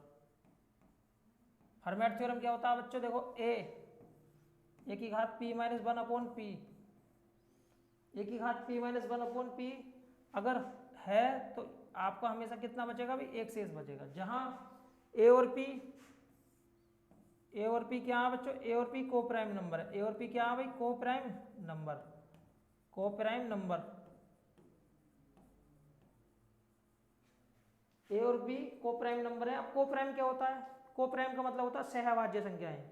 Speaker 1: format theorem क्या होता है बच्चों? देखो ए की घात p माइनस 1 अपॉन पी, ए की घात p माइनस 1 अपॉन पी अगर है तो आपका हमेशा कितना बचेगा भाई? एक शेष बचेगा। जहां ए और पी क्या है बच्चों? ए और पी को प्राइम नंबर है। ए और पी क्या है भाई? को प्राइम नंबर, को प्राइम नंबर। ए और बी को प्राइम नंबर है। अब को प्राइम क्या होता है? को प्राइम का मतलब होता है सहभाज्य संख्याएं।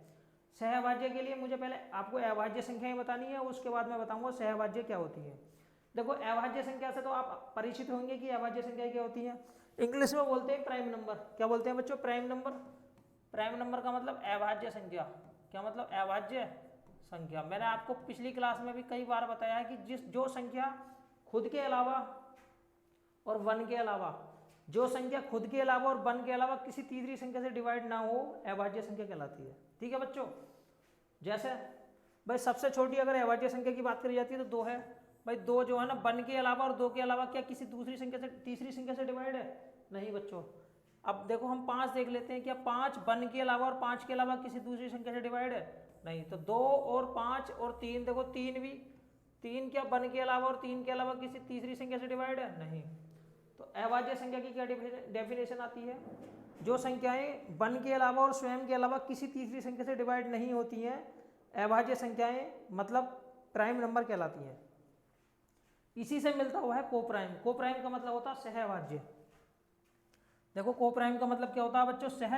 Speaker 1: सहभाज्य के लिए मुझे पहले आपको अभाज्य संख्याएं बतानी है, उसके बाद मैं बताऊंगा सहभाज्य क्या होती है। देखो अभाज्य संख्या से तो आप परिचित होंगे कि अभाज्य संख्या क्या होती है। इंग्लिश में बोलते हैं प्राइम नंबर। क्या बोलते हैं बच्चों? Prime number. प्राइम नंबर का मतलब अभाज्य संख्या। क्या मतलब? अभाज्य संख्या। मैंने आपको पिछली क्लास में भी कई बार बताया है कि जो संख्या खुद के अलावा और 1 के अलावा, जो संख्या खुद के अलावा और 1 के अलावा किसी तीसरी संख्या से डिवाइड ना हो अभाज्य संख्या कहलाती है। ठीक है बच्चों, जैसे भाई सबसे छोटी अगर अभाज्य संख्या की बात करी जाती है तो 2 है। भाई 2 जो है ना 1 के अलावा और 2 के अलावा क्या किसी दूसरी संख्या से तीसरी संख्या से डिवाइड है? नहीं बच्चों। अब देखो हम 5 देख लेते हैं, क्या 5 1 के अलावा और 5 के अलावा किसी दूसरी संख्या से डिवाइड है? नहीं। तो 2 और 5 और 3, देखो 3 भी, 3 क्या 1 के अलावा और 3 के अलावा किसी तीसरी संख्या से डिवाइड है? नहीं। तो अभाज्य संख्या की क्या डेफिनेशन आती है? जो संख्याएं 1 के अलावा और स्वयं के अलावा किसी तीसरी संख्या से डिवाइड नहीं होती हैं अभाज्य संख्याएं, मतलब प्राइम नंबर कहलाती हैं। इसी से मिलता हुआ है कोप्राइम। कोप्राइम का मतलब होता है सह अभाज्य। देखो कोप्राइम का मतलब क्या होता है बच्चों? सह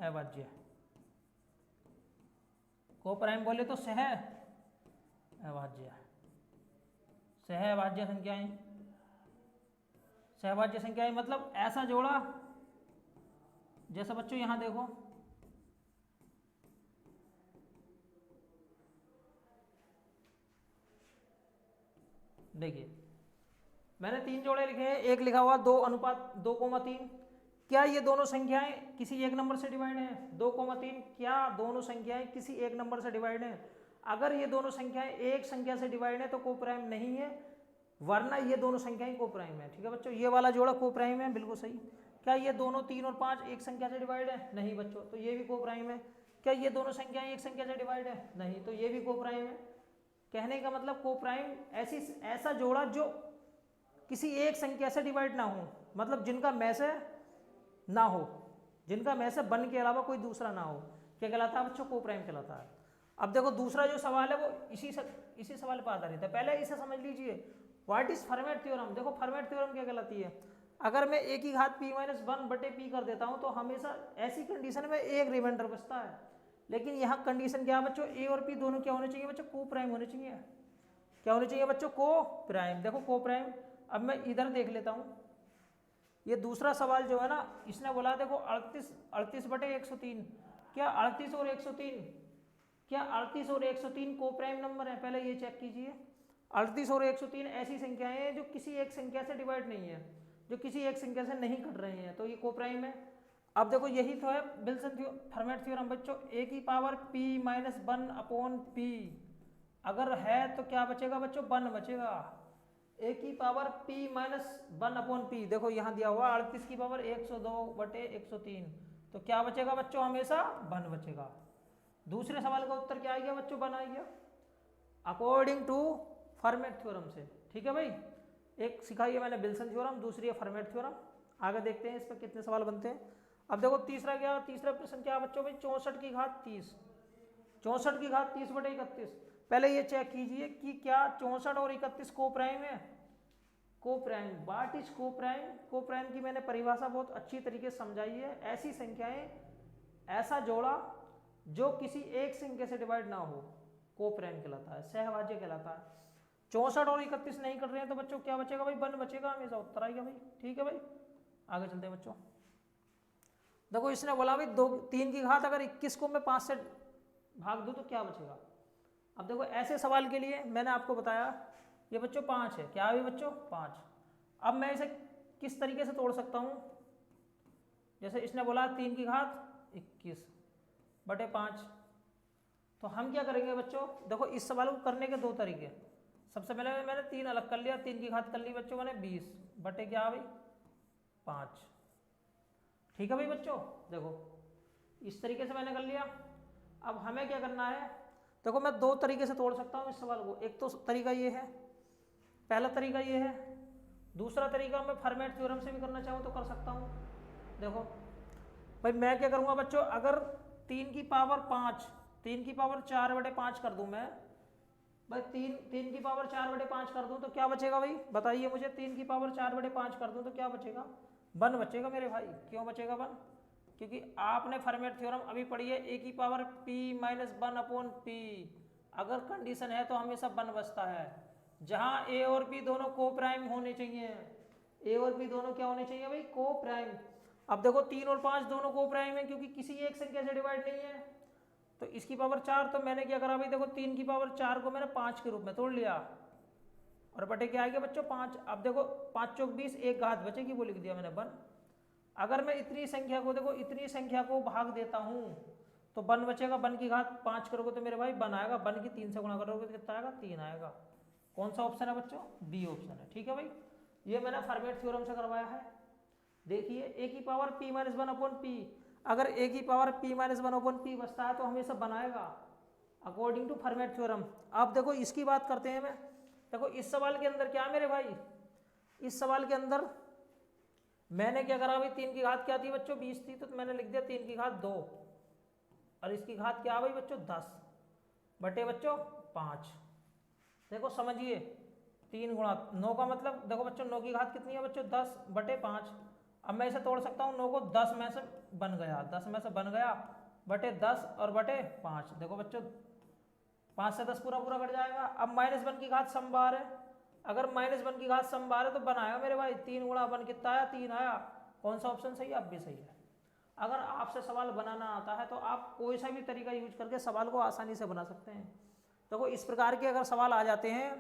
Speaker 1: अभाज्य। कोप्राइम बोले तो सह अभाज्य, सह अभाज्य संख्याएं। सहभाज्य संख्याएं मतलब ऐसा जोड़ा, जैसा बच्चों यहां देखो देखिए मैंने 3 जोड़े लिखे हैं। एक लिखा हुआ 2:2,3। क्या ये दोनों संख्याएं किसी एक नंबर से डिवाइड हैं? 2,3 क्या दोनों संख्याएं किसी एक नंबर से डिवाइड हैं? अगर ये दोनों संख्याएं एक संख्या से डिवाइड है तो कोप्राइम नहीं है, वरना ये दोनों संख्याएं कोप्राइम है। ठीक है बच्चों, ये वाला जोड़ा कोप्राइम है, बिल्कुल सही। क्या ये दोनों 3 और 5 एक संख्या से डिवाइड है? नहीं बच्चों, तो ये भी कोप्राइम है। क्या ये दोनों संख्याएं एक संख्या से डिवाइड है? नहीं, तो ये भी कोप्राइम है। कहने का मतलब कोप्राइम ऐसा जोड़ा जो किसी एक संख्या से डिवाइड ना हो, मतलब जिनका में से ना हो, जिनका में से 1 के अलावा कोई दूसरा ना हो, क्या कहलाता है बच्चों? कोप्राइम कहलाता है। अब देखो दूसरा जो सवाल है वो इसी सवाल पर आधारित है। पहले इसे समझ लीजिए, व्हाट इज फर्मेट थ्योरम। देखो फर्मेट थ्योरम क्या कहलाती है? अगर मैं a की घात p-1/p कर देता हूं तो हमेशा ऐसी कंडीशन में एक रिमाइंडर बचता है। लेकिन यहाँ कंडीशन क्या है बच्चों? a और p दोनों क्या होने चाहिए बच्चों? को प्राइम होने चाहिए। क्या होने चाहिए बच्चों? को प्राइम। देखो को प्राइम। अब मैं इधर देख लेता हूँ, ये दूसरा सवाल जो है ना, इसने बोला देखो 38/103। क्या 38 और 103 क्या 38 और 103 को प्राइम नंबर है? पहले ये चेक कीजिए। 38 और 103 ऐसी संख्याएं हैं जो किसी एक संख्या से डिवाइड नहीं है, जो किसी एक संख्या से नहीं कट रहे हैं, तो ये कोप्राइम है। अब देखो यही तो है विल्सन फर्मेट थ्योरम बच्चों, a की पावर p-1/p। अगर है तो क्या बचेगा बच्चों? 1 बचेगा। a की पावर p-1/p, देखो यहाँ दिया हुआ 38 की पावर 102/103, तो क्या बचेगा बच्चों? हमेशा 1 बचेगा। दूसरे सवाल का उत्तर क्या आ गया बच्चों? 1 आ गया, अकॉर्डिंग टू फर्मेट थ्योरम से। ठीक है भाई, एक सिखाई है मैंने विल्सन थ्योरम, दूसरी है फर्मेट थ्योरम। आगे देखते हैं इस पर कितने सवाल बनते हैं। अब देखो तीसरा प्रश्न क्या बच्चों भाई? 64 की घात 30। 64 की घात 30/31। पहले ये चेक कीजिए कि क्या 64 और 31 को प्राइम है? को प्राइम। व्हाट इज को प्राइम? को प्राइम की मैंने परिभाषा बहुत अच्छी तरीके से समझाई है। ऐसी संख्याएं, ऐसा जोड़ा जो किसी एक संख्या से डिवाइड ना हो, को प्राइम कहलाता है, सहभाज्य कहलाता है। 64 और 31 नहीं कर रहे हैं तो बच्चों क्या बचेगा भाई? 1 बचेगा, हमेशा उत्तर आएगा भाई। ठीक है भाई, आगे चलते हैं बच्चों। देखो इसने बोला भाई 3 की घात अगर 21 को मैं 5 से भाग दूं तो क्या बचेगा? अब देखो ऐसे सवाल के लिए मैंने आपको बताया ये बच्चों 5 है। क्या है बच्चों? 5। अब मैं इसे किस तरीके से तोड़ सकता हूं? जैसे इसने बोला 3 की घात 21/5, तो हम क्या करेंगे बच्चों? देखो इस सवाल को करने के 2 तरीके। सबसे पहले मैंने 3 अलग कर लिया, 3 की घात कर ली बच्चों मैंने 20/5। ठीक है भाई बच्चों, देखो इस तरीके से मैंने कर लिया। अब हमें क्या करना है? देखो मैं 2 तरीके से तोड़ सकता हूँ इस सवाल को। एक तो तरीका ये है, पहला तरीका ये है। दूसरा तरीका मैं फर्मेट थ्योरम से भी करना चाहूँ तो कर सकता हूँ। देखो भाई मैं क्या करूँगा बच्चों, अगर 3 की पावर 5, 3 की पावर 4/5 कर दूँ मैं भाई, 3 की पावर 4/5 कर दूँ तो क्या बचेगा भाई? बताइए मुझे। 3 की पावर 4/5 कर दूँ तो क्या बचेगा? 1 बचेगा मेरे भाई। क्यों बचेगा 1? क्योंकि आपने फर्मेट थ्योरम अभी पढ़ी है, a की पावर p-1/p। अगर कंडीशन है तो हमेशा 1 बचता है। जहां a और p दोनों को प्राइम होने चाहिए, a और p दोनों क्या होने चाहिए भाई? को प्राइम। अब देखो 3 और 5 दोनों को प्राइम है क्योंकि किसी एक संख्या से डिवाइड नहीं है, तो इसकी पावर 4। तो मैंने क्या करा भाई? देखो 3 की पावर 4 को मैंने 5 के रूप में तोड़ लिया और बटे क्या आएगा बच्चों 5। अब देखो 5 चौक 20, एक घात बचेगी, वो लिख दिया मैंने 1। अगर मैं इतनी संख्या को देखो इतनी संख्या को भाग देता हूँ तो 1 बचेगा, 1 की घात 5 करोगे तो मेरे भाई 1 आएगा, 1 की 3 से गुणा करोगे तो कितना आएगा 3 आएगा। कौन सा ऑप्शन है बच्चों? बी ऑप्शन है। ठीक है भाई, ये मैंने फॉर्मेट थ्योरम से करवाया है। देखिए ए की power p minus 1 upon P, अगर ए की power p minus 1 upon P बचता है तो हमेशा बनाएगा अकॉर्डिंग टू फॉर्मेट थ्योरम। अब देखो इसकी बात करते हैं। मैं देखो इस सवाल के अंदर क्या मेरे भाई, इस सवाल के अंदर मैंने क्या करा भाई, 3 की घात क्या थी बच्चों 20 थी, तो मैंने लिख दिया 3 की घात 2, और इसकी घात क्या भाई बच्चों 10 बटे बच्चों 5। देखो समझिए 3 गुणा 9 का मतलब देखो बच्चों 9 की घात कितनी है बच्चों 10 बटे 5। अब मैं इसे तोड़ सकता हूँ, 9 को 10 में से बन गया, 10 में से बन गया बटे 10 और बटे 5। देखो बच्चों 5 से 10 पूरा पूरा कट जाएगा। अब -1 की घात समबार है, अगर -1 की घात समबार है तो बनाएगा मेरे भाई 3 गुणा 1 कितना आया 3 आया। कौन सा ऑप्शन सही है? अब भी सही है। अगर आपसे सवाल बनाना आता है तो आप कोई सा भी तरीका यूज करके सवाल को आसानी से बना सकते हैं। देखो इस प्रकार के अगर सवाल आ जाते हैं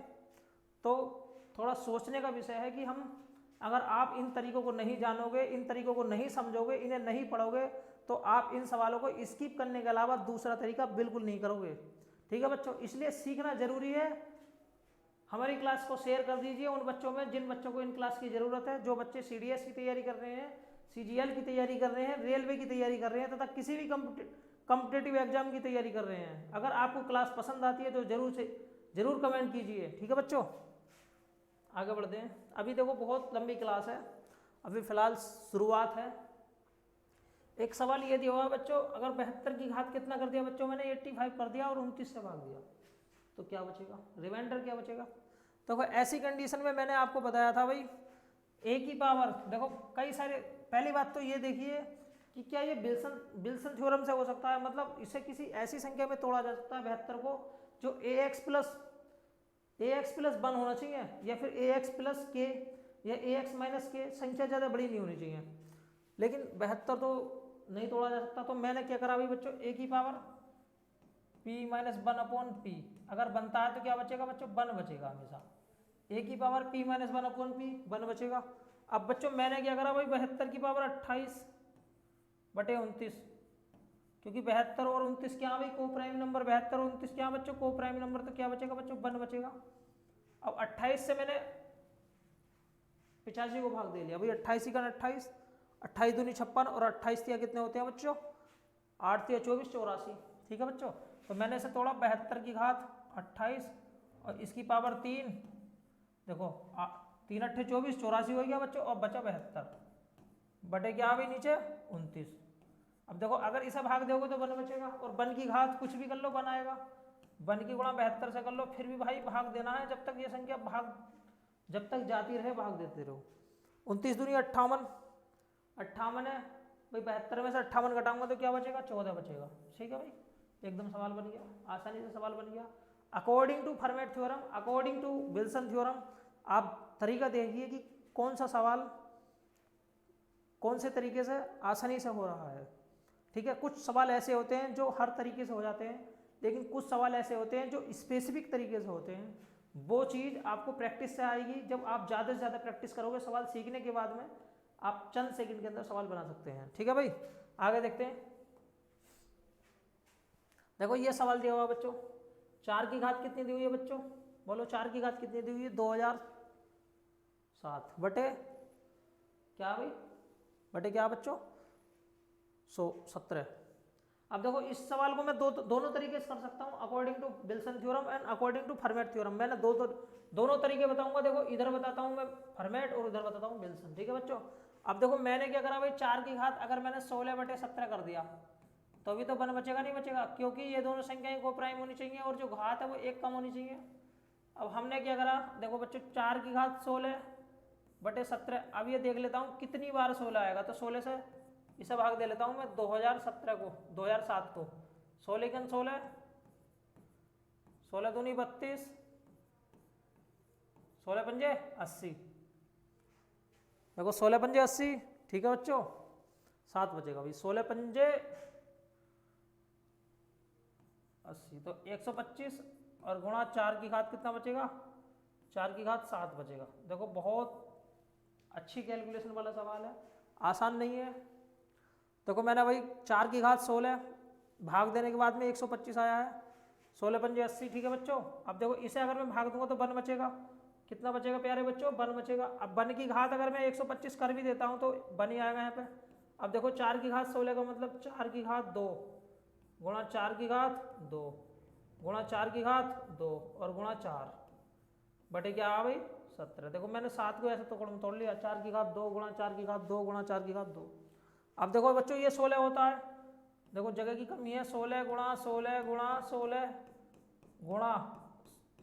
Speaker 1: तो थोड़ा सोचने का विषय है कि हम, अगर आप इन तरीकों को नहीं जानोगे, इन तरीकों को नहीं समझोगे, इन्हें नहीं पढ़ोगे तो आप इन सवालों को स्किप करने के अलावा दूसरा तरीका बिल्कुल नहीं करोगे। ठीक है बच्चों, इसलिए सीखना जरूरी है। हमारी क्लास को शेयर कर दीजिए उन बच्चों में जिन बच्चों को इन क्लास की ज़रूरत है, जो बच्चे CDS की तैयारी कर रहे हैं, CGL की तैयारी कर रहे हैं, रेलवे की तैयारी कर रहे हैं तथा किसी भी कॉम्पिटिटिव एग्जाम की तैयारी कर रहे हैं। अगर आपको क्लास पसंद आती है तो जरूर कमेंट कीजिए। ठीक है बच्चों, आगे बढ़ते हैं। अभी देखो बहुत लंबी क्लास है, अभी फिलहाल शुरुआत है। एक सवाल ये दिया हुआ बच्चों, अगर 72 की घात कितना कर दिया बच्चों मैंने 85 कर दिया और 29 से भाग दिया तो क्या बचेगा, रिमाइंडर क्या बचेगा। तो ऐसी कंडीशन में मैंने आपको बताया था भाई ए की पावर, देखो कई सारे, पहली बात तो ये देखिए कि क्या ये विल्सन थ्योरम से हो सकता है, मतलब इसे किसी ऐसी संख्या में तोड़ा जा सकता है 72 को जो ax प्लस 1 होना चाहिए, या फिर ax प्लस के या ax माइनस के, संख्या ज़्यादा बड़ी नहीं होनी चाहिए। लेकिन 72 तो नहीं तोड़ा जा सकता, तो मैंने क्या करा भाई बच्चों, a की power p minus 1 upon P, अगर बनता है तो क्या बचेगा बच्चों 1 बचेगा हमेशा। a की power p minus 1 upon P 1 बचेगा। अब बच्चों मैंने क्या करा भाई 72 की पावर 28 बटे 29, क्योंकि 72 और 29 क्या भाई को प्राइम नंबर, 72 और 29 क्या बच्चों को प्राइम नंबर, तो क्या बचेगा बच्चों 1 बचेगा। अब 28 से मैंने 85 को भाग दे लिया भाई, 28 का 28, 28 दूनी 56 और 28 तिया कितने होते हैं बच्चों 8 तिया 24 84। ठीक है बच्चों, तो मैंने इसे तोड़ा 72 की घात 28 और इसकी पावर 3, देखो 3 8 24 84 हो गया बच्चों, और बचा 72 बटे क्या भाई नीचे 29। अब देखो अगर इसे भाग दोगे तो 1 बचेगा, और 1 की घात कुछ भी कर लो 1 आएगा, 1 की गुणा 72 से कर लो, फिर भी भाई भाग देना है, जब तक ये संख्या जब तक जाती रहे भाग देते रहो। 29 दूनी 58, 58 है भाई, 72 में से 58 घटाऊंगा तो क्या बचेगा 14 बचेगा। ठीक है भाई, एकदम सवाल बन गया, आसानी से सवाल बन गया। According to Fermat theorem, according to Wilson theorem, आप तरीका देखिए कि कौन सा सवाल कौन से तरीके से आसानी से हो रहा है। ठीक है, कुछ सवाल ऐसे होते हैं जो हर तरीके से हो जाते हैं, लेकिन कुछ सवाल ऐसे होते हैं जो स्पेसिफिक तरीके से होते हैं। वो चीज़ आपको प्रैक्टिस से आएगी, जब आप ज़्यादा से ज़्यादा प्रैक्टिस करोगे सवाल सीखने के बाद में आप चंद सेकंड के अंदर सवाल बना सकते हैं। ठीक है भाई, आगे देखते हैं। देखो ये सवाल दिया हुआ बच्चों, 4 की घात कितनी दी हुई है बच्चों, बोलो 4 की घात कितनी दी हुई है 2007 बटे क्या भाई, बटे क्या बच्चों 117। अब देखो इस सवाल को मैं दोनों तरीके से कर सकता हूँ, according to Wilson theorem and according to Fermat theorem. मैंने दोनों तरीके बताऊंगा। देखो इधर बताता हूँ मैं फॉर्मेट और उधर बताता हूँ विल्सन। ठीक है बच्चों, अब देखो मैंने क्या करा भाई 4 की घात अगर मैंने 16 बटे 17 कर दिया तो अभी तो 1 बचेगा नहीं बचेगा, क्योंकि ये दोनों संख्याएं को प्राइम होनी चाहिए और जो घात है वो 1 कम होनी चाहिए। अब हमने क्या करा, देखो बच्चों 4 की घात 16 बटे 17, अब ये देख लेता हूँ कितनी बार 16 आएगा, तो 16 से इसे भाग दे लेता हूँ मैं 2007 को, 16 कन 16, 16 दूनी 32, 16 पंजे 80, देखो 16 पंजे 80। ठीक है बच्चों, 7 बचेगा भाई, 16 पंजे 80 तो 125 और गुणा 4 की घात कितना बचेगा 4 की घात 7 बचेगा। देखो बहुत अच्छी कैलकुलेशन वाला सवाल है, आसान नहीं है। देखो मैंने भाई 4 की घात 16 भाग देने के बाद में 125 आया है, 16 पंजे 80, ठीक है बच्चों। अब देखो इसे अगर मैं भाग दूंगा तो 1 बचेगा, कितना बचेगा प्यारे बच्चों, 1 बचेगा। अब 1 की घात अगर मैं 125 कर भी देता हूँ तो 1 ही आएगा यहाँ पे। अब देखो 4 की घात 16 का मतलब 4 की घात 2 गुणा 4 की घात 2 गुणा 4 की घात 2 और गुणा 4 बटे क्या आ भाई 17। देखो मैंने 7 को ऐसे तोड़ लिया, 4 की घात 2 गुणा 4 की घात 2 गुणा 4 की घात 2। अब देखो बच्चों ये 16 होता है, देखो जगह की कमी है, 16 गुणा 16 गुणा 16 गुणा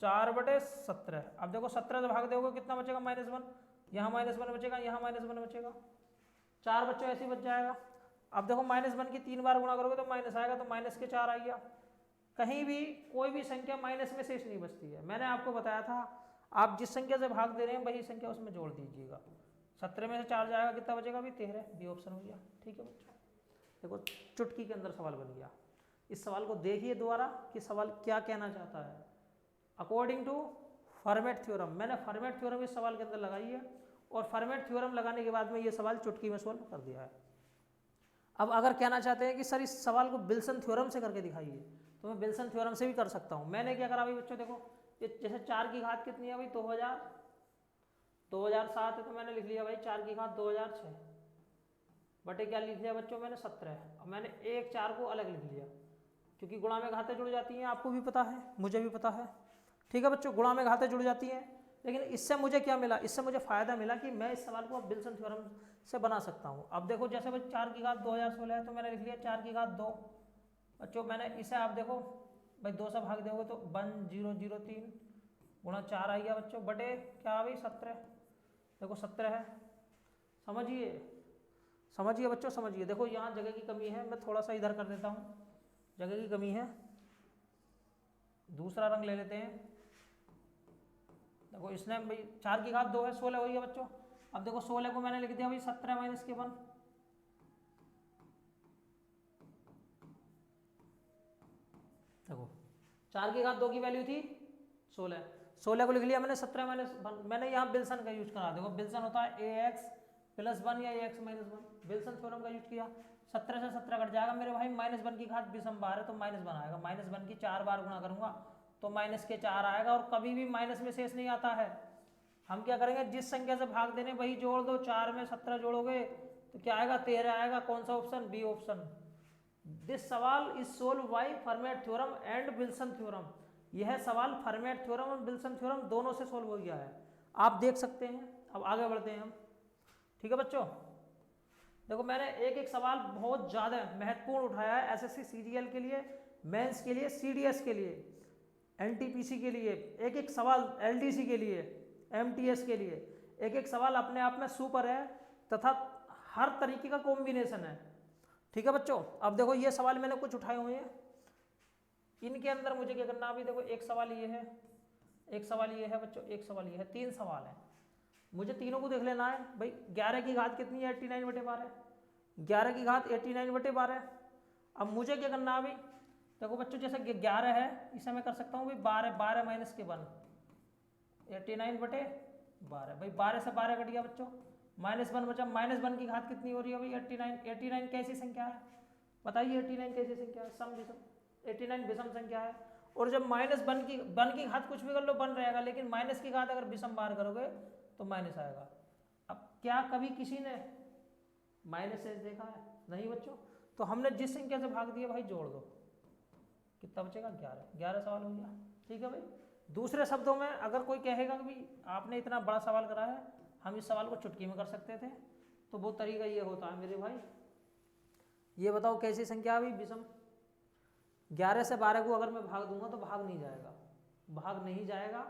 Speaker 1: 4 बटे 17। अब देखो 17 से भाग दोगे कितना बचेगा -1, यहाँ -1 बचेगा, यहाँ -1 बचेगा, 4 बच्चों ऐसे ही बच जाएगा। अब देखो -1 की 3 बार गुणा करोगे तो माइनस आएगा, तो माइनस के 4 आ गया। कहीं भी कोई भी संख्या माइनस में शेष नहीं बचती है। मैंने आपको बताया था आप जिस संख्या से भाग दे रहे हैं वही संख्या उसमें जोड़ दीजिएगा। 17 में से 4 जाएगा, कितना बचेगा अभी 13, बी ऑप्शन हो गया। ठीक है बच्चों, देखो चुटकी के अंदर सवाल बन गया। इस सवाल को देखिए दोबारा कि सवाल क्या कहना चाहता है। अकॉर्डिंग टू फॉर्मेट थ्योरम, मैंने फॉर्मेट थ्योरम इस सवाल के अंदर लगाई है और फॉर्मेट थ्योरम लगाने के बाद में ये सवाल चुटकी में सॉल्व कर दिया है। अब अगर कहना चाहते हैं कि सर इस सवाल को विल्सन थ्योरम से करके दिखाइए, तो मैं विल्सन थ्योरम से भी कर सकता हूँ। मैंने क्या करा भाई बच्चों, देखो ये जैसे 4 की घात कितनी है भाई 2007 है, तो मैंने लिख लिया भाई 4 की घात 2006 बटे क्या लिख लिया बच्चों मैंने 17। अब मैंने 1 4 को अलग लिख लिया क्योंकि गुणा में घातें जुड़ जाती हैं, आपको भी पता है मुझे भी पता है। ठीक है बच्चों, गुणा में घातें जुड़ जाती हैं, लेकिन इससे मुझे क्या मिला, इससे मुझे फ़ायदा मिला कि मैं इस सवाल को अब विल्सन थ्योरम से बना सकता हूँ। अब देखो जैसे भाई 4 की घात 2016 है तो मैंने लिख लिया 4 की घात 2 बच्चों। मैंने इसे आप देखो भाई 2 से भाग दोगे तो 1003 गुणा 4 आ गया बच्चों बटे क्या आ भाई 17। देखो 17 है, समझिए समझिए बच्चों समझिए। देखो यहाँ जगह की कमी है, मैं थोड़ा सा इधर कर देता हूँ, जगह की कमी है, दूसरा रंग ले लेते हैं। देखो इसने भाई 4 की घात 2 है, 16 हो गया बच्चों। अब देखो 16 को मैंने लिख दिया भाई 17 माइनस के 1। देखो 4 की घात 2 की वैल्यू थी 16, 16 को लिख लिया मैंने 17 माइनस 1। मैंने यहाँ विल्सन का यूज करा, देखो विल्सन होता है ax + 1 या ax - 1, विल्सन थ्योरम का यूज किया। 17 से 17 कट जाएगा मेरे भाई, -1 की घात विषम बार है तो -1 आएगा, -1 की 4 बार गुणा करूंगा तो माइनस के 4 आएगा, और कभी भी माइनस में शेष नहीं आता है। हम क्या करेंगे, जिस संख्या से भाग देने वही जोड़ दो, 4 में 17 जोड़ोगे तो क्या आएगा 13 आएगा। कौन सा ऑप्शन, बी ऑप्शन। दिस सवाल is solve by Fermat theorem and Wilson theorem. यह सवाल फॉर्मेट थ्योरम और विल्सन थ्योरम दोनों से सोल्व हो गया है, आप देख सकते हैं। अब आगे बढ़ते हैं हम, ठीक है बच्चों। देखो मैंने एक एक सवाल बहुत ज़्यादा महत्वपूर्ण उठाया है एसएससी सीजीएल के लिए, मेंस के लिए, सीडीएस के लिए, एनटीपीसी के लिए, एक एक सवाल एलडीसी के लिए, एमटीएस के लिए। एक एक सवाल अपने आप में सुपर है तथा हर तरीके का कॉम्बिनेशन है। ठीक है बच्चों, अब देखो ये सवाल मैंने कुछ उठाए हुए हैं, इनके अंदर मुझे क्या करना, अभी देखो एक सवाल ये है, एक सवाल ये है बच्चों, एक सवाल ये है, 3 सवाल है, मुझे तीनों को देख लेना है भाई। 11 की घात कितनी है 89/12, 11 की घात 89/12। अब मुझे क्या करना है अभी, देखो बच्चों जैसे 11 है इसे मैं कर सकता हूँ भाई 12 माइनस के 1, 89/12 भाई, 12 से 12 कट गया बच्चों, -1 बचा। -1 की घात कितनी हो रही है भाई 89। 89 कैसी संख्या है बताइए, 89 कैसी संख्या है, सम विषम, 89 विषम संख्या है। और जब -1 की घात कुछ भी कर लो 1 रहेगा, लेकिन माइनस की घात अगर विषम बार करोगे तो माइनस आएगा। अब क्या कभी किसी ने माइनस से देखा है, नहीं बच्चों। तो हमने जिस संख्या से भाग दिया भाई जोड़ दो, कितना बचेगा 11 सवाल हो गया। ठीक है भाई, दूसरे शब्दों में अगर कोई कहेगा कि भाई आपने इतना बड़ा सवाल करा है, हम इस सवाल को चुटकी में कर सकते थे, तो वो तरीका ये होता है मेरे भाई। ये बताओ कैसी संख्या अभी विषम, 11 से 12 को अगर मैं भाग दूंगा तो भाग नहीं जाएगा, भाग नहीं जाएगा।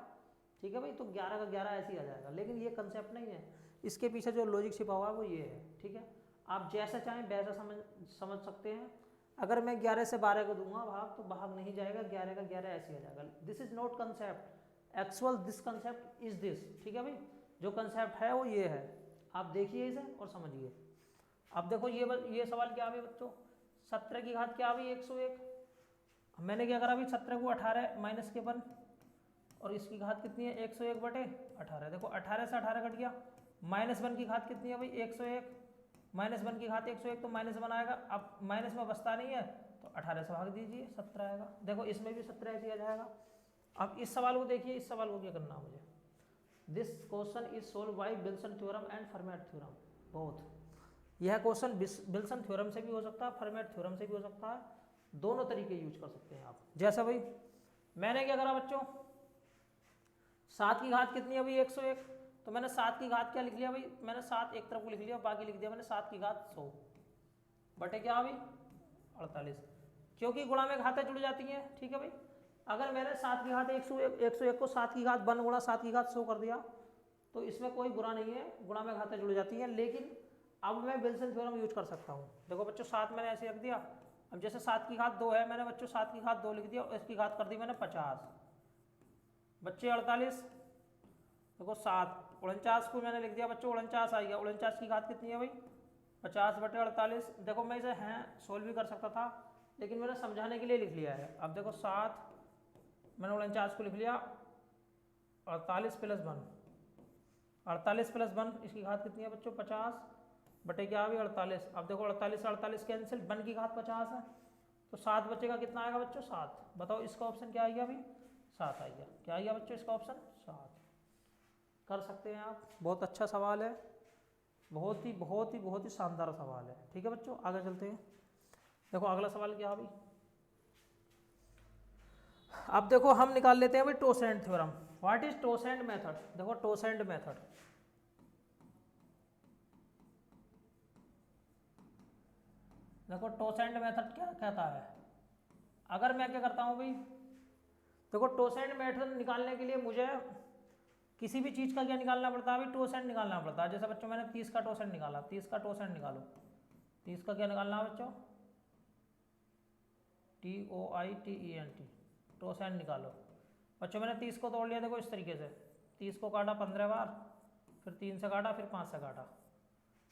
Speaker 1: ठीक है भाई, तो 11 का 11 ऐसे ही आ जाएगा, लेकिन ये कंसेप्ट नहीं है, इसके पीछे जो लॉजिक छिपा हुआ है वो ये है। ठीक है, आप जैसा चाहें वैसा समझ सकते हैं। अगर मैं 11 से 12 को दूंगा भाग तो भाग नहीं जाएगा, 11 का 11 ऐसे ही आ जाएगा। This is not concept actual, this concept is this. ठीक है भाई, जो कंसेप्ट है वो ये है, आप देखिए इसे और समझिए। अब देखो ये सवाल क्या है बच्चों, 17 की घात क्या है 101। मैंने क्या करा अभी 17 को 18 माइनस के 1 और इसकी घात कितनी है 101/18। देखो 18 से 18 कट गया। -1 की घात कितनी है भाई 101, -1 की घात 101 तो -1 आएगा। अब माइनस में बचता नहीं है तो 18 से भाग दीजिए 17 आएगा। देखो इसमें भी 17 ऐसे आ जाएगा। अब इस सवाल को देखिए, इस सवाल को क्या करना मुझे, this question is solve by Wilson theorem and Fermat theorem both. यह क्वेश्चन विल्सन थ्योरम से भी हो सकता है, फर्मेट थ्योरम से भी हो सकता है, दोनों तरीके यूज कर सकते हैं आप। जैसा भाई मैंने क्या करा बच्चों, 7 की घात कितनी है भाई 101, तो मैंने 7 की घात क्या लिख लिया भाई, मैंने 7 एक तरफ को लिख लिया, बाकी लिख दिया मैंने 7 की घात 100 बटे क्या भाई 48, क्योंकि गुणा में घातें जुड़ जाती हैं। ठीक है भाई, अगर मैंने 7 की घात 101 को 7 की घात 1 गुणा 7 की घात 100 कर दिया तो इसमें कोई बुरा नहीं है, गुणा में घातें जुड़ जाती हैं। लेकिन अब मैं विल्सन थ्योरम यूज कर सकता हूँ। देखो बच्चों 7 मैंने ऐसे रख दिया, अब जैसे 7 की घात 2 है, मैंने बच्चों 7 की घात 2 लिख दिया और इसकी घात कर दी मैंने 50 बच्चे 48। देखो 7 49 को मैंने लिख दिया बच्चों 49 आ गया। 49 की घात कितनी है भाई 50 बटे 48। देखो मैं इसे हैं सोल्व भी कर सकता था, लेकिन मैंने समझाने के लिए लिख लिया है। अब देखो 7 मैंने 49 को लिख लिया 48 + 1, 48 + 1 इसकी घात कितनी है बच्चों 50 बटे क्या भी 48। अब देखो 48 से 48 कैंसिल, 1 की घात 50 है तो 7 बचेगा, कितना आएगा बच्चों 7। बताओ इसका ऑप्शन क्या आएगा अभी 7 आएगा। क्या आएगा बच्चों इसका ऑप्शन 7। कर सकते हैं आप, बहुत अच्छा सवाल है, बहुत ही शानदार सवाल है। ठीक है बच्चों आगे चलते हैं। देखो अगला सवाल क्या अभी, अब देखो हम निकाल लेते हैं भाई totient theorem. What is totient method. देखो टोसेंट मेथड, देखो टोसेंट मेथड क्या कहता है। अगर मैं क्या करता हूँ भाई, देखो टोसेंट मेथड निकालने के लिए मुझे किसी भी चीज़ का क्या निकालना पड़ता है भाई टोसेंट निकालना पड़ता है। जैसे बच्चों मैंने 30 का टोसेंट निकाला, 30 का टोसेंट निकालो, 30 का क्या निकालना है बच्चों TOITENT टोसेंट निकालो। बच्चों मैंने 30 को तोड़ लिया, देखो इस तरीके से 30 को काटा 15 बार, फिर 3 से काटा, फिर 5 से काटा,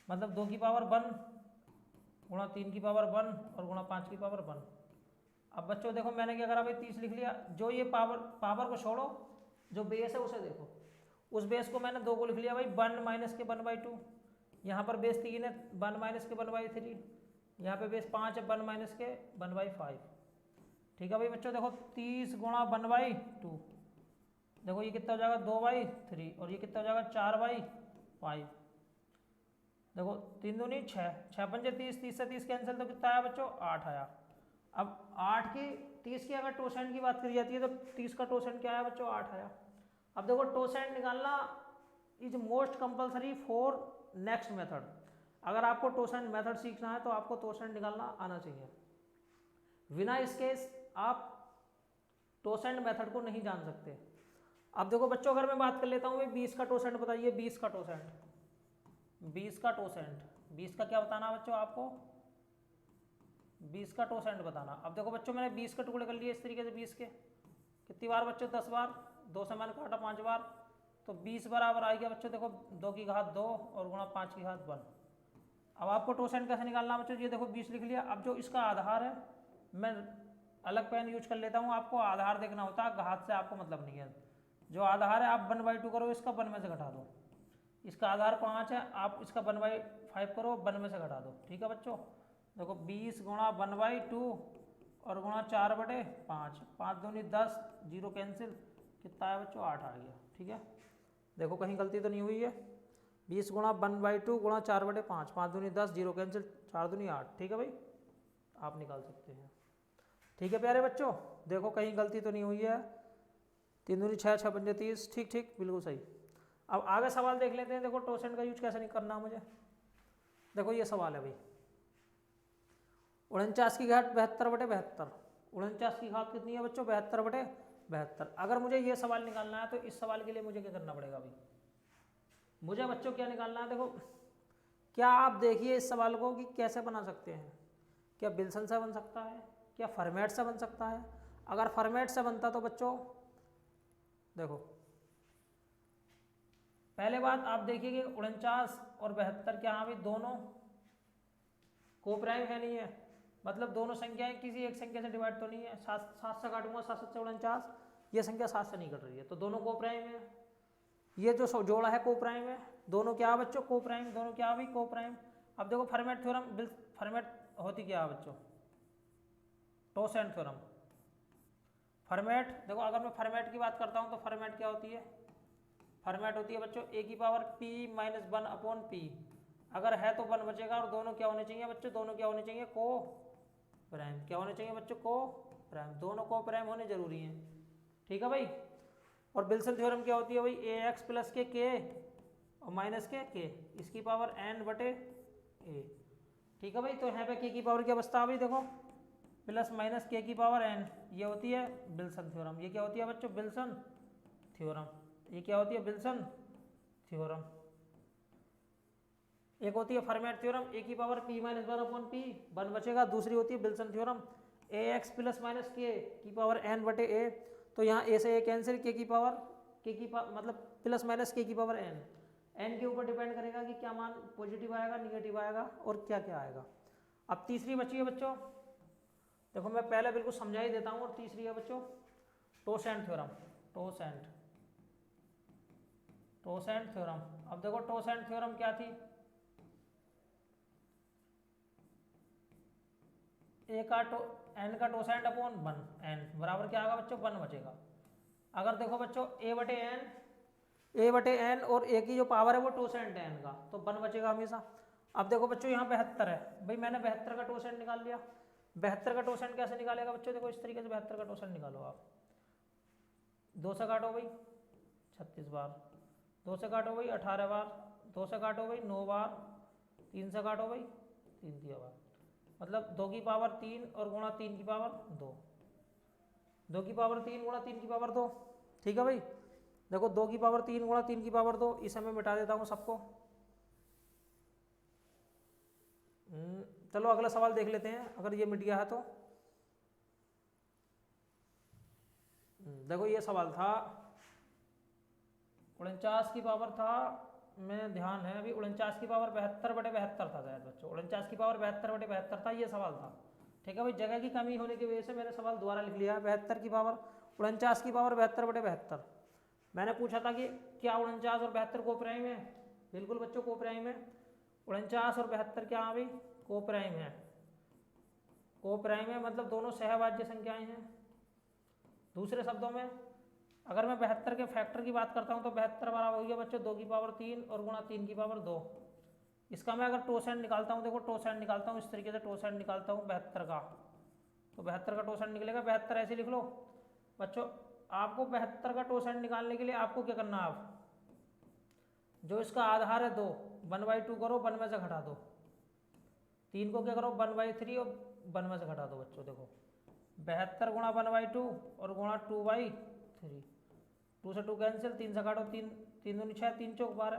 Speaker 1: मतलब 2 की पावर 1 गुणा 3 की पावर 1 और गुणा 5 की पावर 1। अब बच्चों देखो मैंने क्या करा भाई 30 लिख लिया, जो ये पावर को छोड़ो, जो बेस है उसे देखो, उस बेस को मैंने 2 को लिख लिया भाई 1 माइनस के 1/2। यहाँ पर बेस 3 है 1 माइनस के 1/3, यहाँ पे बेस 5 है 1 माइनस के 1/5। ठीक है भाई बच्चों देखो 30 गुणा 1/2, देखो ये कितना हो जाएगा 2/3 और ये कितना हो जाएगा 4/5। देखो 3 दूनी 6, 6 पंजे 30, 30 से 30 कैंसिल तो कितना आया बच्चों 8 आया। अब 8 की 30 की अगर टोसेंट की बात करी जाती है तो 30 का टोसेंट क्या आया बच्चों 8 आया। अब देखो टोसेंट निकालना is most compulsory for next method. अगर आपको टोसेंट मेथड सीखना है तो आपको टोसेंट निकालना आना चाहिए, बिना इसके आप टोसेंट मेथड को नहीं जान सकते। अब देखो बच्चों अगर मैं बात कर लेता हूँ भाई 20 का टोसेंट बताइए, 20 का टोसेंट, 20 का टोसेंट, 20 का क्या बताना बच्चों आपको 20 का टोसेंट बताना। अब देखो बच्चों मैंने 20 के टुकड़े कर लिए इस तरीके से, 20 के कितनी बार बच्चों 10 बार, 2 से मैंने काटा 5 बार, तो 20 बराबर आ गया बच्चों देखो 2 की घात 2 और गुणा 5 की घात 1। अब आपको टोसेंट कैसे निकालना बच्चों, ये देखो 20 लिख लिया। अब जो इसका आधार है मैं अलग पेन यूज कर लेता हूँ, आपको आधार देखना होता है, घात से आपको मतलब नहीं है। जो आधार है आप 1/2 करो, इसका 1 में से घटा दो। इसका आधार 5 है, आप इसका 1/5 करो, 1 में से घटा दो। ठीक है बच्चों देखो 20 गुणा 1/2 और गुणा 4/5, 5 दूनी 10, 0 कैंसिल, कितना आया बच्चों 8 आ गया। ठीक है देखो कहीं गलती तो नहीं हुई है। 20 गुणा 1/2 गुणा 4/5, 5 दूनी 10, 0 कैंसिल, 4 दूनी 8। ठीक है भाई आप निकाल सकते हैं। ठीक है प्यारे बच्चों देखो कहीं गलती तो नहीं हुई है, 3 दूनी 6, 6 पंजे 30, ठीक ठीक बिल्कुल सही। अब आगे सवाल देख लेते हैं। देखो टोसेंट का यूज कैसे नहीं करना मुझे। देखो ये सवाल है भाई 49 की घात 72/72, 49 की घात कितनी है बच्चों 72/72। अगर मुझे ये सवाल निकालना है तो इस सवाल के लिए मुझे क्या करना पड़ेगा भाई, मुझे बच्चों क्या निकालना है। देखो क्या आप देखिए इस सवाल को कि कैसे बना सकते हैं, क्या विल्सन से बन सकता है, क्या फॉर्मेट से बन सकता है। अगर फॉर्मेट से बनता तो बच्चों देखो पहले बात आप देखिए कि 49 और 72 क्या हाँ भाई दोनों कोप्राइम है नहीं है, मतलब दोनों संख्याएं किसी एक संख्या से डिवाइड तो नहीं है। 7 से काटूंगा 7 से 49, ये संख्या 7 से नहीं घट रही है, तो दोनों को प्राइम है। ये जो जोड़ा है को प्राइम है, दोनों क्या बच्चों को प्राइम, दोनों क्या भाई को प्राइम। अब देखो फर्मेट थ्योरम, फर्मेट होती क्या है बच्चों, टोसेंट थ्योरम। फर्मेट देखो, अगर मैं फर्मेट की बात करता हूँ तो फर्मेट क्या होती है, फर्मेट होती है बच्चों ए की power p minus 1 upon P. अगर है तो 1 बचेगा, और दोनों क्या होने चाहिए बच्चों, दोनों क्या होने चाहिए को प्राइम। क्या होने चाहिए बच्चों, को प्राइम, दोनों को प्राइम होने जरूरी हैं। ठीक है भाई। और विल्सन थ्योरम क्या होती है भाई, ए एक्स प्लस के और माइनस के इसकी पावर n बटे ए। ठीक है भाई। तो यहाँ पे के की पावर क्या बचता है भाई, देखो प्लस माइनस के की पावर n, ये होती है विल्सन थ्योरम। ये क्या होती है बच्चों, विल्सन थ्योरम। ये क्या होती है, विल्सन थ्योरम। एक होती है फर्मेट थ्योरम, ए की power p minus 1 upon P, 1 बचेगा। दूसरी होती है विल्सन थ्योरम, ए एक्स प्लस माइनस के की पावर n बटे ए। तो यहाँ ए से ए कैंसिल, के की पावर मतलब प्लस माइनस के की पावर n के ऊपर डिपेंड करेगा कि क्या मान पॉजिटिव आएगा, निगेटिव आएगा और क्या क्या आएगा। अब तीसरी बची है बच्चों, देखो मैं पहले बिल्कुल समझा ही देता हूँ। और तीसरी है बच्चों टोसेंट थ्योरम, टोसेंट थ्योरम। अब देखो टोसेंट थ्योरम क्या थी, ए का n का टोसेंट अपॉन 1 n बराबर क्या आएगा बच्चों, 1 बचेगा। अगर देखो बच्चों a बटे n और a की जो पावर है वो टोसेंट है n का, तो 1 बचेगा हमेशा। अब देखो बच्चों यहाँ 72 है भाई, मैंने 72 का टोसेंट निकाल लिया। 72 का टोसेंट कैसे निकालेगा बच्चों, देखो इस तरीके से 72 का टोसेंट निकालो आप। 2 से काटो भाई 36 बार, 2 से काटो भाई 18 बार, 2 से काटो भाई 9 बार, 3 से काटो भाई 3 दिया बार, मतलब 2 की पावर 3 और गुणा 3 की पावर 2, 2 की पावर 3 गुणा 3 की पावर 2। ठीक है भाई। देखो 2 की पावर 3 गुणा 3 की पावर 2, इसे मैं मिटा देता हूँ सबको। चलो अगला सवाल देख लेते हैं, अगर ये मिट गया है तो। देखो ये सवाल था 49 की पावर था, मैं ध्यान है अभी 49 की पावर 72 बटे 72 था शायद बच्चों, 49 की पावर 72 बटे 72 था ये सवाल था। ठीक है भाई, जगह की कमी होने की वजह से मैंने सवाल दोबारा लिख लिया। 72 की पावर 49 की पावर 72 बटे 72। मैंने पूछा था कि क्या 49 और 72 को प्राइम है, बिल्कुल बच्चों को प्राइम है। 49 और 72 क्या भाई, को प्राइम है। को प्राइम है मतलब दोनों सहभाज्य संख्याएं हैं। दूसरे शब्दों में अगर मैं 72 के फैक्टर की बात करता हूँ तो 72 बराबर हो गया बच्चों 2 की पावर 3 और गुणा 3 की पावर 2। इसका मैं अगर टोसेंट निकालता हूँ, देखो टोसेंट निकालता हूँ इस तरीके से, टोसेंट निकालता हूँ 72 का, तो 72 का टोसेंट निकलेगा। 72 ऐसे लिख लो बच्चों। आपको 72 का टोसेंट निकालने के लिए आपको क्या करना है, आप जो इसका आधार है 2, 1/2 करो, 1 में से घटा दो। 3 को क्या करो 1/3 और 1 में से घटा दो बच्चों। देखो 72 गुणा 1/2 और गुणा 2/3, 2 से 2 कैंसिल, 3 से काटो 3, 3 दूनी 6, 3 चौक 12,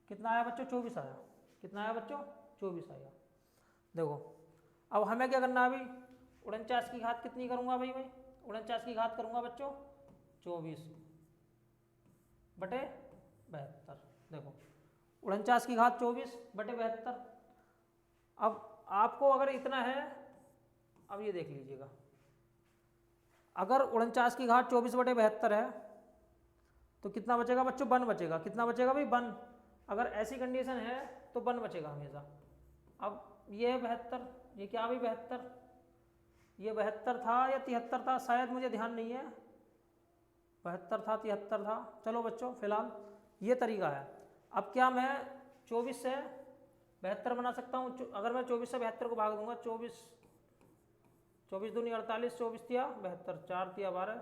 Speaker 1: कितना आया बच्चों 24 आया। कितना आया बच्चों 24 आया। देखो अब हमें क्या करना है अभी, 49 की घात कितनी करूँगा भाई मैं, 49 की घात करूँगा बच्चों 24 बटे 72। देखो 49 की घात 24 बटे 72। अब आपको अगर इतना है, अब ये देख लीजिएगा, अगर 49 की घात 24 बटे 72 है तो कितना बचेगा बच्चों, 1 बचेगा। कितना बचेगा भाई 1। अगर ऐसी कंडीशन है तो 1 बचेगा हमेशा। अब ये है 72, ये क्या भाई 72, ये 72 था या 73 था, शायद मुझे ध्यान नहीं है, 72 था 73 था। चलो बच्चों फिलहाल ये तरीका है। अब क्या मैं 24 से 72 बना सकता हूँ, अगर मैं 24 से 72 को भाग दूंगा, 24 दूनी 48, 24 दिया 72, 4 दिया 12,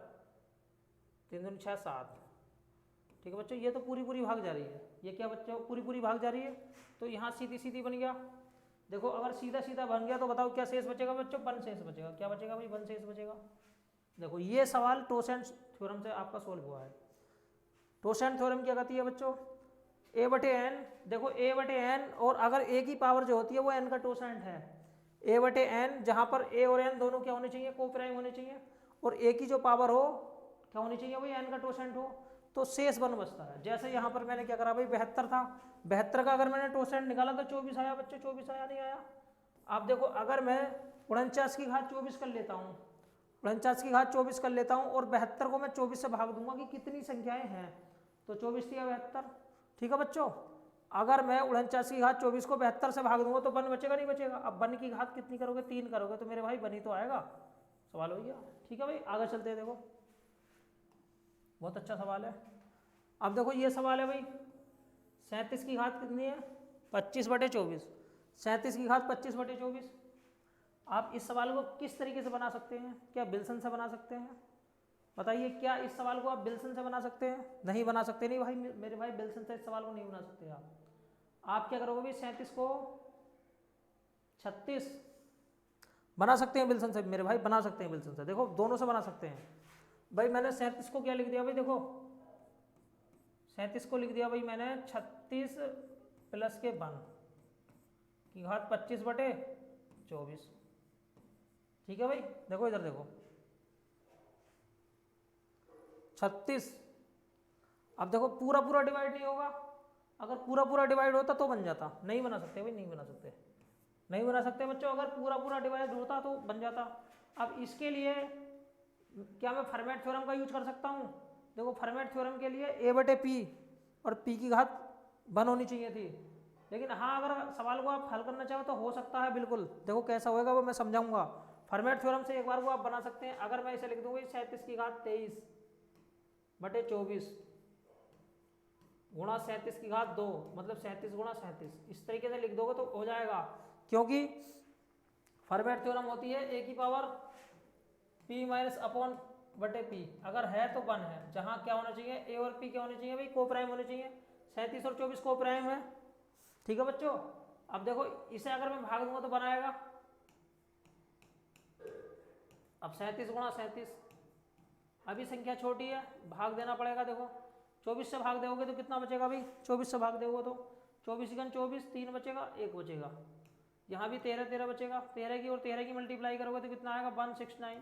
Speaker 1: 3 दूनी 6, 7। ठीक है बच्चों, ये तो पूरी पूरी भाग जा रही है। ये क्या बच्चों पूरी पूरी भाग जा रही है, तो यहाँ सीधी सीधी बन गया। देखो अगर सीधा सीधा बन गया तो बताओ क्या शेष बचेगा बच्चों, 1 शेष बचेगा। क्या बचेगा भाई 1 शेष बचेगा। देखो ये सवाल टोसेंट थ्योरम से आपका सोल्व हुआ है। टोसेंट थ्योरम क्या कहती है बच्चों, a बटे n, देखो a बटे n और अगर a की पावर जो होती है वो n का टोसेंट है, a बटे n, जहाँ पर a और n दोनों क्या होने चाहिए, को प्राइम होने चाहिए, और a की जो पावर हो क्या होनी चाहिए भाई, n का टोसेंट हो, तो शेष 1 बचता है। जैसे यहाँ पर मैंने क्या करा भाई 72 था, 72 का अगर मैंने टोसेंट निकाला तो 24 आया बच्चों, 24 आया नहीं आया। आप देखो अगर मैं 49 की घात 24 कर लेता हूँ, 49 की घात 24 कर लेता हूँ और 72 को मैं 24 से भाग दूंगा कि कितनी संख्याएं हैं, तो 24 या 72। ठीक है बच्चों, अगर मैं 49 की घात 24 को 72 से भाग दूंगा तो बन बचेगा नहीं बचेगा। अब बन की घात कितनी करोगे, 3 करोगे तो मेरे भाई बन ही तो आएगा। सवाल हो गया। ठीक है भाई, आगे चलते हैं। देखो बहुत अच्छा सवाल है। अब देखो ये सवाल है भाई, 37 की घात कितनी है, 25/24। 37 की घात 25/24। आप इस सवाल को किस तरीके से बना सकते हैं? क्या विल्सन से बना सकते हैं? बताइए, क्या इस सवाल को आप विल्सन से बना सकते हैं? नहीं बना सकते। नहीं भाई मेरे भाई, विल्सन से इस सवाल को नहीं बना सकते आप क्या करोगे भाई, 37 को 36 बना सकते हैं विल्सन से मेरे भाई, बना सकते हैं विल्सन से। देखो दोनों से बना सकते हैं भाई। मैंने 37 को क्या लिख दिया भाई, देखो 37 को लिख दिया भाई मैंने 36 प्लस के 1 की घात 25/24। ठीक है भाई, देखो इधर देखो 36। अब देखो पूरा पूरा डिवाइड नहीं होगा, अगर पूरा पूरा डिवाइड होता तो बन जाता। नहीं बना सकते भाई, नहीं बना सकते, नहीं बना सकते बच्चों। अगर पूरा पूरा डिवाइड होता तो बन जाता। अब इसके लिए क्या मैं फॉर्मेट थ्योरम का यूज कर सकता हूँ? देखो फॉर्मेट थ्योरम के लिए a/p और p की घात 1 होनी चाहिए थी। लेकिन हाँ, अगर सवाल को आप हल करना चाहो तो हो सकता है, बिल्कुल। देखो कैसा होएगा वो मैं समझाऊंगा। फॉर्मेट थ्योरम से एक बार वो आप बना सकते हैं। अगर मैं इसे लिख दूंगा 37 की घात 23/24 गुणा 37 की घात 2, मतलब 37 गुणा 37, इस तरीके से लिख दोगे तो हो जाएगा। क्योंकि फॉर्मेट थ्योरम होती है a की पावर p माइनस अपॉन बटे p। अगर है तो 1 है, जहां क्या होना चाहिए, a और p क्या होने चाहिए भाई, को प्राइम होने चाहिए। 37 और 24 को प्राइम है। ठीक है बच्चों, अब देखो इसे अगर मैं भाग दूंगा तो बनाएगा। अब 37 गुणा 37, अभी संख्या छोटी है, भाग देना पड़ेगा। देखो 24 से भाग दोगे तो कितना बचेगा भाई, 24 से भाग दोगे तो 24 × 24, 3 बचेगा, 1 बचेगा। यहाँ भी 13 बचेगा। 13 की और 13 की मल्टीप्लाई करोगे तो कितना आएगा, 169।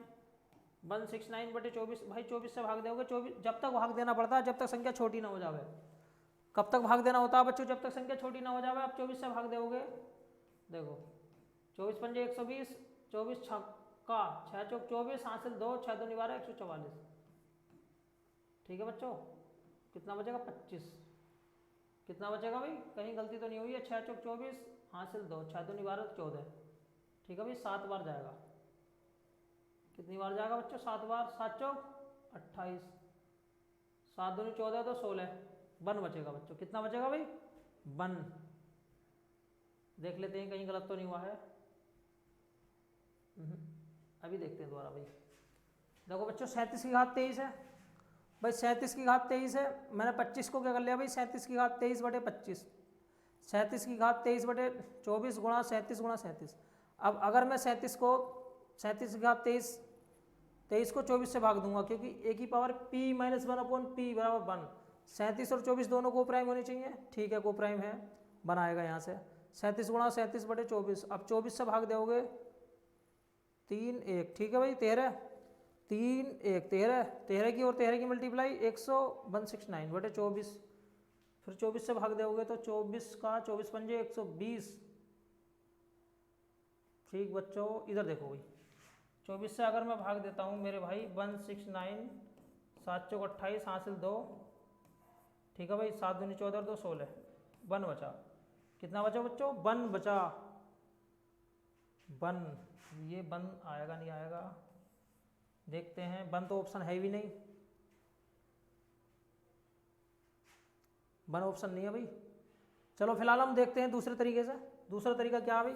Speaker 1: 169/24 भाई 24 से भाग दोगे। 24 जब तक भाग देना पड़ता है जब तक संख्या छोटी ना हो जाए। कब तक भाग देना होता है बच्चों, जब तक संख्या छोटी ना हो जाए। आप 24 से भाग दोगे, देखो 24 × 5 = 120, 24 छक्का 6 चौक 24, हासिल 2, 6 2 12 144। ठीक है बच्चों, कितना बचेगा, 25। कितना बचेगा भाई, कहीं गलती तो नहीं हुई है, 6 चौक 24, हासिल 2, 6 2 12 14। ठीक है भाई, 7 बार जाएगा। कितनी बार जाएगा बच्चों, 7 बार। 7 चौक 28, 7 दूनी 14 तो 16, 1 बचेगा बच्चों। कितना बचेगा भाई, 1। देख लेते हैं कहीं गलत तो नहीं हुआ है। अभी देखते हैं दोबारा भाई। देखो बच्चों 37 की घात 23 है भाई, 37 की घात 23 है। मैंने 25 को क्या कर लिया भाई, 37 की घात 23/25, 37 की घात 23/24 गुणा 37 गुणा 37। अब अगर मैं 37 की घात 23 को 24 से भाग दूंगा, क्योंकि a की पावर p - 1/p = 1। 37 और 24 दोनों को प्राइम होने चाहिए। ठीक है, को प्राइम है, बनाएगा यहाँ से 37 गुणा 37/24। अब 24 से भाग दोगे 3 1। ठीक है भाई, 13 3 1 13, 13 की और 13 की मल्टीप्लाई 169/24। फिर 24 से भाग दोगे तो 24 का 24 पंजे 120। ठीक बच्चों, इधर देखो भाई, 24 से अगर मैं भाग देता हूँ मेरे भाई 169, 7 चौक 28, हासिल 2। ठीक है भाई, 7 दूनी 14 और 2 16, 1 बचा। कितना बचा बच्चों, 1 बचा। 1, ये 1 आएगा नहीं आएगा, देखते हैं। 1 तो ऑप्शन है भी नहीं, 1 ऑप्शन नहीं है भाई। चलो फिलहाल हम देखते हैं दूसरे तरीके से। दूसरा तरीका क्या है भाई,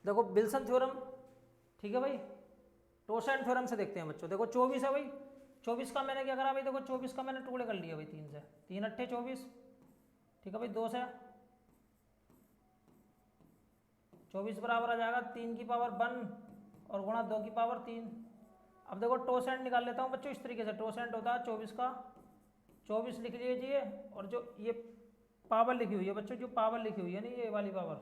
Speaker 1: देखो विल्सन थ्योरम। ठीक है भाई, टोसेंट थ्योरम से देखते हैं बच्चों। देखो 24 है भाई, 24 का मैंने क्या करा भाई, देखो 24 का मैंने टुकड़े कर लिए भाई 3 से, 3 अट्ठे 24। ठीक है भाई, 2 से 24 बराबर आ जाएगा 3 की पावर 1 और गुणा 2 की पावर 3। अब देखो टोसेंट निकाल लेता हूँ बच्चों इस तरीके से। टोसेंट होता है 24 का 24 लिख लीजिए, और जो ये पावर लिखी हुई है बच्चों, जो पावर लिखी हुई है ना, ये वाली पावर,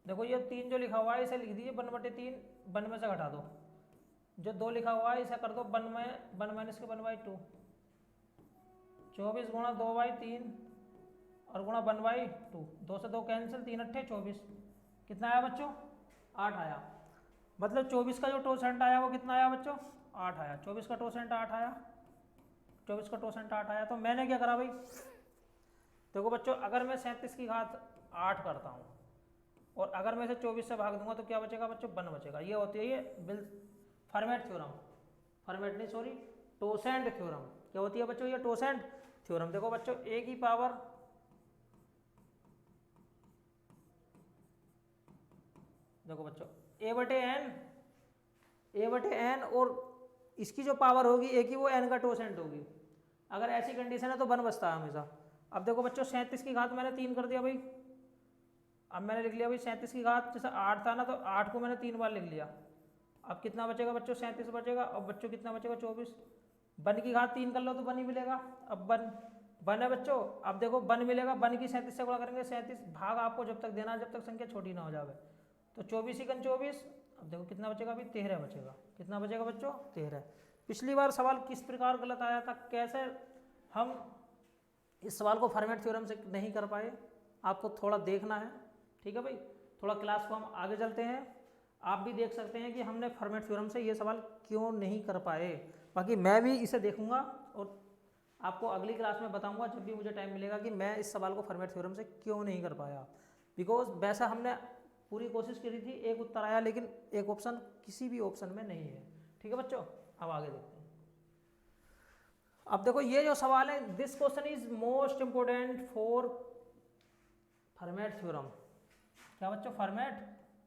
Speaker 1: देखो ये 3 जो लिखा हुआ है इसे लिख दीजिए 1/3, 1 में से घटा दो। जो 2 लिखा हुआ है इसे कर दो 1 में 1 माइनस के 1/2। 24 गुणा 2/3 और गुणा 1/2। 2 से 2 कैंसिल, 3 अट्ठे 24। कितना आया बच्चों, 8 आया। मतलब 24 का जो टोसेंट आया वो कितना आया बच्चों, 8 आया। 24 का टोसेंट 8 आया, 24 का टोसेंट 8 आया। तो मैंने क्या करा भाई, देखो बच्चों अगर मैं 37 की घात 8 करता हूँ और अगर मैं इसे 24 से भाग दूंगा तो क्या बचेगा बच्चों, 1 बचेगा। ये होती है ये फर्मेट थ्योरम, फर्मेट नहीं सॉरी टोसेंट थ्योरम। क्या होती है बच्चों, ये टोसेंट थ्योरम। देखो बच्चों ए की पावर देखो बच्चों ए बटे एन और इसकी जो पावर होगी ए की वो एन का टोसेंट होगी। अगर ऐसी कंडीशन है तो 1 बचता है हमेशा। अब देखो बच्चों 37 की घात मैंने 3 कर दिया भाई। अब मैंने लिख लिया भाई 37 की घात, जैसे 8 था ना तो 8 को मैंने 3 बार लिख लिया। अब कितना बचेगा बच्चों, 37 बचेगा। और बच्चों कितना बचेगा, 24। 1 की घात 3 कर लो तो 1 ही मिलेगा। अब 1 है बच्चों। अब देखो 1 मिलेगा, 1 की 37 से गुणा करेंगे, 37 भाग आपको जब तक देना है जब तक संख्या छोटी ना हो जाए। तो 24 ही 24। अब देखो कितना बचेगा अभी, 13 बचेगा। कितना बचेगा बच्चों, 13। पिछली बार सवाल किस प्रकार गलत आया था, कैसे हम इस सवाल को फर्मेट थ्योरम से नहीं कर पाए, आपको थोड़ा देखना है। ठीक है भाई, थोड़ा क्लास को हम आगे चलते हैं। आप भी देख सकते हैं कि हमने फर्मेट थ्योरम से ये सवाल क्यों नहीं कर पाए। बाकी मैं भी इसे देखूंगा और आपको अगली क्लास में बताऊंगा जब भी मुझे टाइम मिलेगा कि मैं इस सवाल को फर्मेट थ्योरम से क्यों नहीं कर पाया। बिकॉज वैसा हमने पूरी कोशिश करी थी, एक उत्तर आया लेकिन एक ऑप्शन किसी भी ऑप्शन में नहीं है। ठीक है बच्चों, अब आगे देखते हैं। अब देखो ये जो सवाल है, this question is most important for format theorem. क्या बच्चों, फर्मेट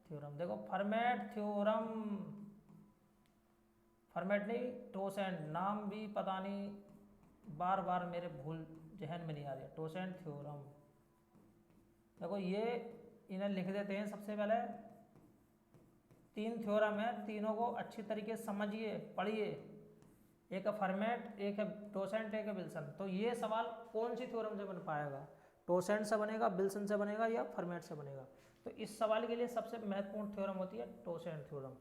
Speaker 1: थ्योरम। देखो फर्मेट थ्योरम, फर्मेट नहीं टोसेंट, नाम भी पता नहीं बार बार मेरे भूल जहन में नहीं आ रही है। टोसेंट थ्योरम, देखो ये इन्हें लिख देते हैं। सबसे पहले 3 थ्योरम है, तीनों को अच्छी तरीके से समझिए, पढ़िए। एक है फर्मेट, एक है टोसेंट, एक है विल्सन। तो ये सवाल कौन सी थ्योरम से बन पाएगा, टोसेंट से बनेगा, विल्सन से बनेगा या फर्मेट से बनेगा। तो इस सवाल के लिए सबसे महत्वपूर्ण थ्योरम होती है टोसेंट थ्योरम।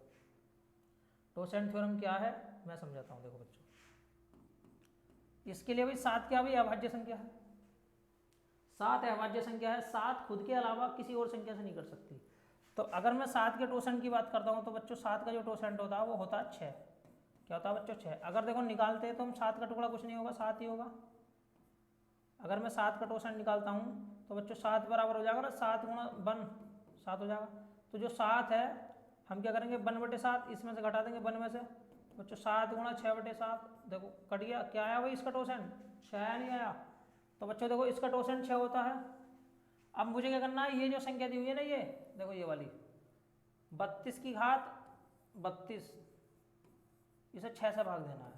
Speaker 1: टोसेंट थ्योरम क्या है मैं समझाता हूँ। देखो बच्चों इसके लिए भाई 7 क्या भाई अभाज्य संख्या है, 7 अभाज्य संख्या है। 7 खुद के अलावा किसी और संख्या से नहीं कर सकती। तो अगर मैं 7 के टोसेंट की बात करता हूँ तो बच्चों 7 का जो टोसेंट होता है वो होता है 6। क्या होता है बच्चों, 6। अगर देखो निकालते हैं तो हम 7 का टुकड़ा कुछ नहीं होगा, 7 ही होगा। अगर मैं 7 का टोसेंट निकालता हूँ तो बच्चों 7 बराबर हो जाएगा ना, 7 गुणा 1 7 हो जाएगा। तो जो 7 है हम क्या करेंगे, 1/7 इसमें से घटा देंगे 1 में से। बच्चों 7 गुणा 6/7, देखो कट गया। क्या आया भाई इसका टोसेंट, 6 नहीं आया। तो बच्चों देखो इसका टोसेंट 6 होता है। अब मुझे क्या करना है, ये जो संख्या दी हुई है ना, ये देखो ये वाली 32 की घात 32, इसे 6 से भाग देना है।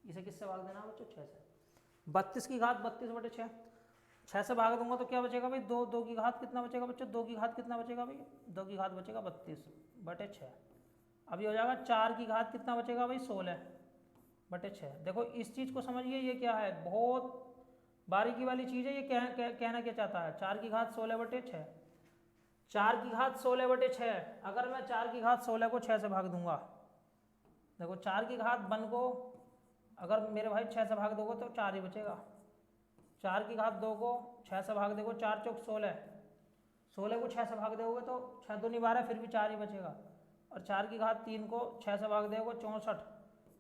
Speaker 1: इसे किससे भाग देना है बच्चों, 6 से। 32 की घात 32/6, 6 से भाग दूंगा तो क्या बचेगा भाई, 2 की घात कितना बचेगा बच्चों, 2 की घात कितना बचेगा भाई, 2 की घात बचेगा 32/6। अब ये हो जाएगा 4 की घात कितना बचेगा भाई, 16/6। देखो इस चीज़ को समझिए, ये क्या है, बहुत बारीकी वाली चीज़ है। ये कहना क्या चाहता है, 4 की घात 16/6, 4 की घात 16/6। अगर मैं 4 की घात 16 को 6 से भाग दूंगा, देखो 4 की घात 1 को अगर मेरे भाई 6 से भाग दोगे तो 4 ही बचेगा। 4 की घात 2 को 6 से भाग दोगे, 4 चौक 16, 16 को 6 से भाग दोगे तो 6 दूनी 12, फिर भी 4 ही बचेगा। और 4 की घात 3 को 6 से भाग दोगे 64,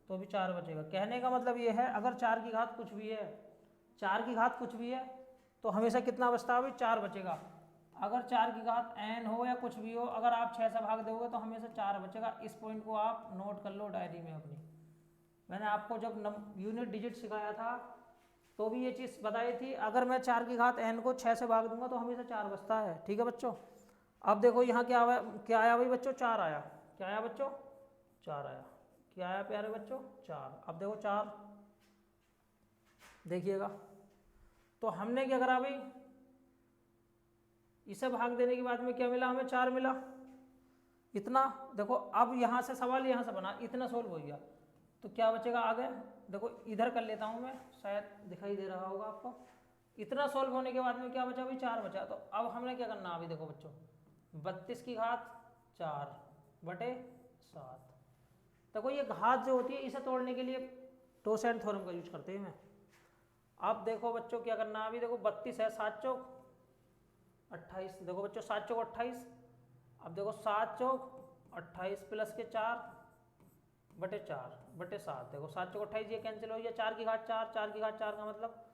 Speaker 1: तो भी 4 बचेगा। कहने का मतलब ये है, अगर 4 की घात कुछ भी है, 4 की घात कुछ भी है तो हमेशा कितना बचता है भाई, 4 बचेगा। अगर 4 की घात n हो या कुछ भी हो, अगर आप 6 से भाग दोगे तो हमेशा 4 बचेगा। इस पॉइंट को आप नोट कर लो डायरी में अपनी। मैंने आपको जब यूनिट डिजिट सिखाया था तो भी ये चीज़ बताई थी, अगर मैं 4 की घात n को 6 से भाग दूंगा तो हमेशा 4 बचता है। ठीक है बच्चों, अब देखो यहाँ क्या आया भाई बच्चों, 4 आया। क्या आया बच्चों, 4 आया। क्या आया प्यारे बच्चों, 4। अब देखो 4 देखिएगा, तो हमने क्या करा भाई, इसे भाग देने के बाद में क्या मिला हमें, 4 मिला। इतना देखो, अब यहाँ से सवाल यहाँ से बना, इतना सोल्व हो गया। तो क्या बचेगा आगे, देखो इधर कर लेता हूँ मैं, शायद दिखाई दे रहा होगा आपको। इतना सोल्व होने के बाद में क्या बचा भाई, 4 बचा। तो अब हमने क्या करना, अभी देखो बच्चों 32 की घात 4/7। देखो ये घात जो होती है इसे तोड़ने के लिए टोसेंट थ्योरम का यूज करते हैं मैं। अब देखो बच्चों क्या करना, अभी देखो 32 है, 7 चौक 28। देखो बच्चों 7 चौक 28। अब देखो 7 चौक 28 प्लस के 4 बटे 4 बटे 7। देखो 7 चौक 28, ये कैंसिल हो गया। 4 की घात 4, 4 की घात 4 का मतलब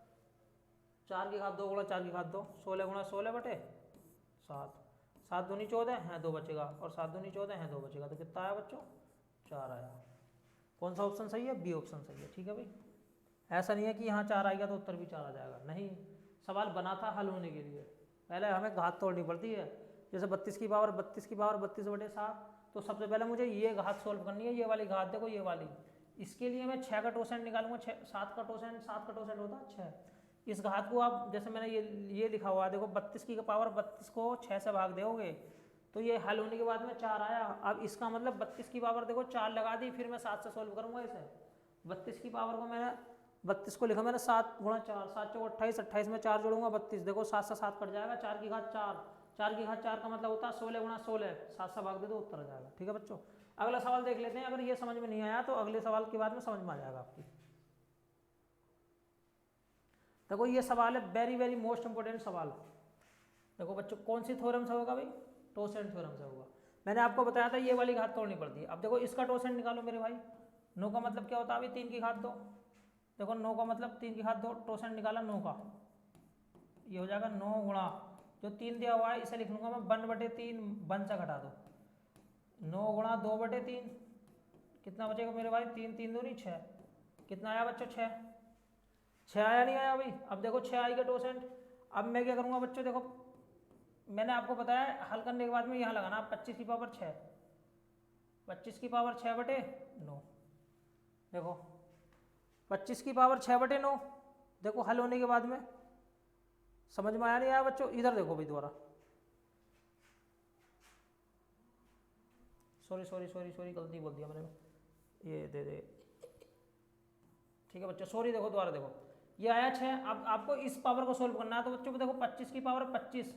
Speaker 1: 4 की घात 2 गुणा 4 की घात 2, 16 गुणा 16 बटे 7। 7 दूनी 14 है, 2 बचेगा, और 7 दूनी 14 है, 2 बचेगा। तो कितना आया बच्चों? 4 आया। कौन सा ऑप्शन सही है? बी ऑप्शन सही है। ठीक है भाई, ऐसा नहीं है कि यहाँ 4 आएगा तो उत्तर भी 4 आ जाएगा, नहीं। सवाल बना था हल होने के लिए, पहले हमें घात तोड़नी पड़ती है। जैसे 32 की पावर 32 की पावर 32 बटे 7, तो सबसे पहले मुझे ये घात सोल्व करनी है, ये वाली घात देखो, ये वाली। इसके लिए मैं 6 का टोसेंट निकालूंगा, 7 का टोसेंट, 7 का टोसेंट होता है 6। इस घात को आप, जैसे मैंने ये लिखा हुआ है देखो, 32 की पावर 32 को 6 से भाग दोगे तो ये हल होने के बाद में 4 आया। अब इसका मतलब 32 की पावर देखो 4 लगा दी, फिर मैं 7 से सोल्व करूंगा इसे। 32 की पावर को मैंने 32 को लिखा मैंने 7 गुणा 4, 7 चौक 28, 28 में 4 जोड़ूंगा 32। देखो 7 से 7 कट जाएगा, 4 की घात 4, 4 की घात 4 का मतलब होता है 16 गुणा 16, 7 से भाग दे दो उत्तर आ जाएगा। ठीक है बच्चों, अगला सवाल देख लेते हैं। अगर ये समझ में नहीं आया तो अगले सवाल के बाद में समझ में आ जाएगा आपकी। देखो ये सवाल है वेरी वेरी मोस्ट इंपोर्टेंट सवाल। देखो बच्चों, कौन सी थ्योरम से होगा भाई? टोसेंट थ्योरम से होगा। मैंने आपको बताया था ये वाली घात तोड़नी पड़ती है। अब देखो इसका टोसेंट निकालो मेरे भाई। 9 का मतलब क्या होता है अभी? 3 की घात 2। देखो 9 का मतलब 3 की घात 2, टोसेंट निकाला 9 का, ये हो जाएगा 9 गुणा, जो 3 दिया हुआ है इसे लिख लूंगा मैं 1 बटे 3, 1 से घटा दो, 9 गुणा 2 बटे 3, कितना बचेगा मेरे भाई? 3 3 दूनी 6, कितना आया बच्चों? 6 आया नहीं आया भाई? अब देखो 6 आएगा टोसेंट। अब मैं क्या करूँगा बच्चों, देखो मैंने आपको बताया हल करने के बाद में यहाँ लगाना 25 की पावर 6, 25 की पावर 6 बटे 9। देखो 25 की पावर 6 बटे 9, देखो हल होने के बाद में समझ में आया नहीं आया बच्चों? इधर देखो भाई दोबारा, सॉरी गलती बोल दिया मैंने, ये दे दे। ठीक है बच्चों, सॉरी, देखो दोबारा देखो, ये आया 6। अब आपको इस पावर को सोल्व करना है, तो बच्चों को देखो 25 की पावर 25,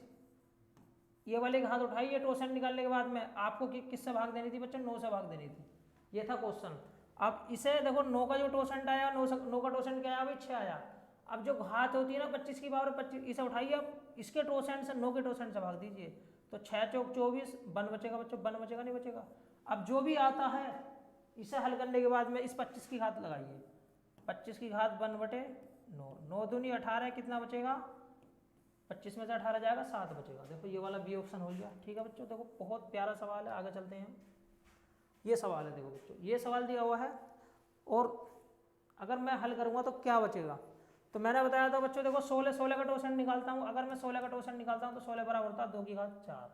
Speaker 1: ये वाली घात उठाई है। टोसेंट निकालने के बाद में आपको किससे भाग देनी थी बच्चों? 9 से भाग देनी थी, ये था क्वेश्चन। अब इसे देखो 9 का जो टोसेंट आया, 9 का टोसेंट क्या आया भाई? 6 आया। अब जो घात होती है ना 25 की पावर 25, इसे उठाइए, अब इसके टोसेंट से 9 के टोसेंट से भाग दीजिए, तो 6 चौक 24, 1 बचेगा बच्चों, 1 बचेगा नहीं बचेगा? अब जो भी आता है इसे हल करने के बाद में इस 25 की घात लगाइए, 25 की घात 1 बटे 9, 9 दूनी 18, कितना बचेगा? 25 में से 18 जाएगा, 7 बचेगा। देखो ये वाला बी ऑप्शन हो गया। ठीक है बच्चों, देखो बहुत प्यारा सवाल है, आगे चलते हैं। ये सवाल है, देखो बच्चों ये सवाल दिया हुआ है, और अगर मैं हल करूँगा तो क्या बचेगा? तो मैंने बताया था बच्चों, देखो 16 का टोसेंट निकालता हूँ। अगर मैं 16 का टोसेंट निकालता हूँ तो 16 बराबर होता है 2 की घात 4।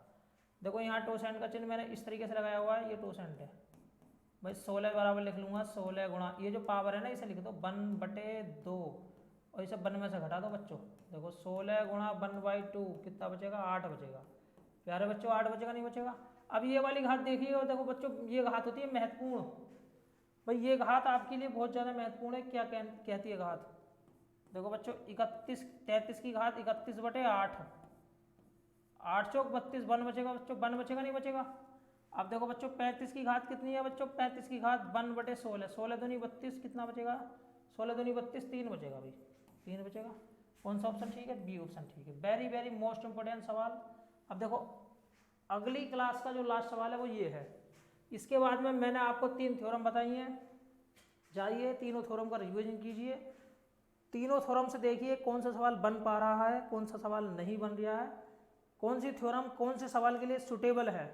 Speaker 1: देखो यहाँ टोसेंट का चिन्ह मैंने इस तरीके से लगाया हुआ है, ये टोसेंट है भाई। 16 बराबर लिख लूँगा 16 गुणा, ये जो पावर है ना इसे लिख दो 1 बटे 2, और इसे 1 में से घटा दो बच्चों। देखो 16 गुणा 1/2, कितना बचेगा? 8 बचेगा। प्यारे बच्चों 8 बचेगा नहीं बचेगा? अब ये वाली घात देखिए, और देखो बच्चों ये घात होती है महत्वपूर्ण भाई, ये घात आपके लिए बहुत ज़्यादा महत्वपूर्ण है। क्या कहती है घात? देखो बच्चों 33 की घात 31 बटे 8, 8 चौक 32, 1 बचेगा बच्चों, 1 बचेगा नहीं बचेगा? अब देखो बच्चों 35 की घात कितनी है बच्चों? 35 की घात 1 बटे 16, 16 दूनी 32, कितना बचेगा? 16 दूनी 32, 3 बचेगा भाई, 3 बचेगा। कौन सा ऑप्शन ठीक है? बी ऑप्शन ठीक है। वेरी वेरी मोस्ट इंपोर्टेंट सवाल। अब देखो अगली क्लास का जो लास्ट सवाल है वो ये है। इसके बाद में मैंने आपको 3 थ्योरम बताई हैं, जाइए तीनों थ्योरम का रिविजन कीजिए। तीनों थ्योरम से देखिए कौन सा सवाल बन पा रहा है, कौन सा सवाल नहीं बन रहा है, कौन सी थ्योरम कौन से सवाल के लिए सुटेबल है।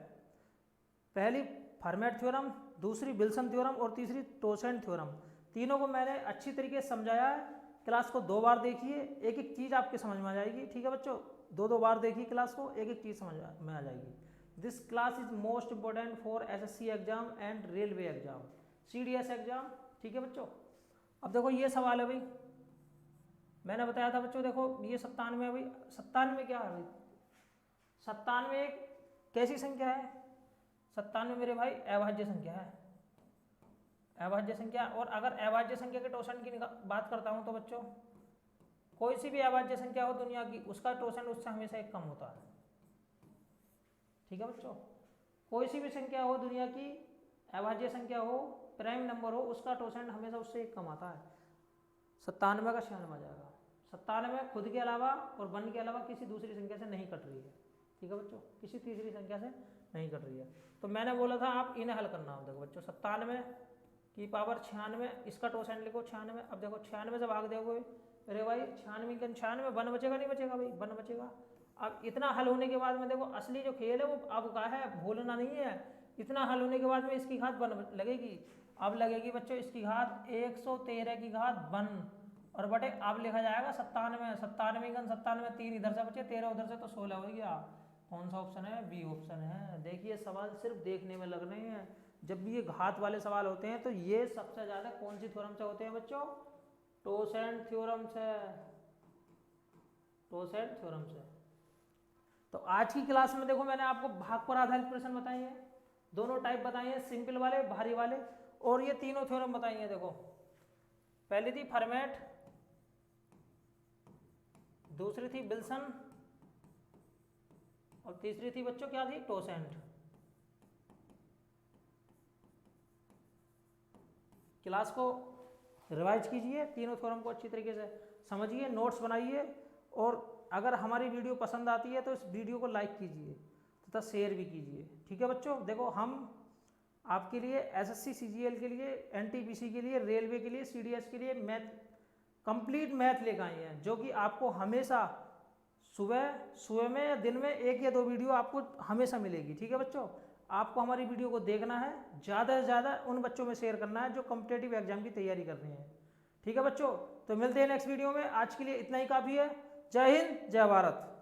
Speaker 1: पहली फर्मेट थ्योरम, दूसरी विल्सन थ्योरम, और तीसरी टोसेंट थ्योरम। तीनों को मैंने अच्छी तरीके से समझाया है। क्लास को 2 बार देखिए, एक एक चीज़ आपके समझ में आ जाएगी। ठीक है बच्चों, 2 बार देखिए क्लास को, एक एक चीज़ समझ में आ जाएगी। This class is most important for SSC exam and railway exam, CDS exam. ठीक है बच्चों, अब देखो ये सवाल है भाई, मैंने बताया था बच्चों, देखो ये 97 है भाई। 97 क्या है भाई? 97 एक कैसी संख्या है? 97 मेरे भाई अभाज्य संख्या है, अभाज्य संख्या। और अगर अभाज्य संख्या के टोसेंट की बात करता हूँ तो बच्चों कोई सी भी अभाज्य संख्या हो दुनिया की, उसका टोसेंट उससे हमेशा 1 कम होता है। ठीक है बच्चों, कोई सी भी संख्या हो दुनिया की, अभाज्य संख्या हो, प्राइम नंबर हो, उसका टोसेंट हमेशा उससे 1 कम आता है। 97 का 96 आ जाएगा। 97 खुद के अलावा और 1 के अलावा किसी दूसरी संख्या से नहीं कट रही है। ठीक है बच्चों, किसी तीसरी संख्या से नहीं कट रही है। तो मैंने बोला था आप इन्हें हल करना हो। देखो बच्चों 97 की पावर 96, इसका टोसेंट लिखो 96। अब देखो 96 से भाग दोगे, अरे भाई 96 का 96 वन बचेगा नहीं बचेगा भाई, वन बचेगा। अब इतना हल होने के बाद में देखो असली जो खेल है वो अब का है, भूलना नहीं है। इतना हल होने के बाद में इसकी घात वन लगेगी। अब लगेगी बच्चों इसकी घात 113 की घात वन, और बटे अब लिखा जाएगा 97, 97 का 97, 3 इधर से बचे 13 उधर से, तो 16 हो गया। कौन सा ऑप्शन है? बी ऑप्शन है। देखिए सवाल सिर्फ देखने में लग रहे हैं, जब भी ये घात वाले सवाल होते हैं तो ये सबसे ज़्यादा कौन सी थ्योरम से होते हैं बच्चों? टोसेंट थ्योरम से, टोसेंट थ्योरम से। तो आज की क्लास में देखो मैंने आपको भाग पर आधारित प्रश्न बताए हैं, दोनों टाइप बताए हैं, सिंपल वाले, भारी वाले, और ये तीनों थ्योरम बताई हैं। देखो पहली थी फर्मेट, दूसरी थी विल्सन, और तीसरी थी बच्चों क्या थी? टोसेंट। क्लास को रिवाइज कीजिए, तीनों थ्योरम को अच्छी तरीके से समझिए, नोट्स बनाइए, और अगर हमारी वीडियो पसंद आती है तो इस वीडियो को लाइक कीजिए तथा शेयर भी कीजिए। ठीक है बच्चों, देखो हम आपके लिए एसएससी सीजीएल के लिए, एनटीपीसी के लिए, रेलवे के लिए, सीडीएस के लिए मैथ, कंप्लीट मैथ लेकर आए हैं, जो कि आपको हमेशा सुबह में या दिन में 1 या 2 वीडियो आपको हमेशा मिलेगी। ठीक है बच्चों, आपको हमारी वीडियो को देखना है, ज़्यादा से ज़्यादा उन बच्चों में शेयर करना है जो कॉम्पिटिटिव एग्जाम की तैयारी कर रहे हैं। ठीक है बच्चों, तो मिलते हैं नेक्स्ट वीडियो में। आज के लिए इतना ही काफ़ी है। जय हिंद, जय भारत।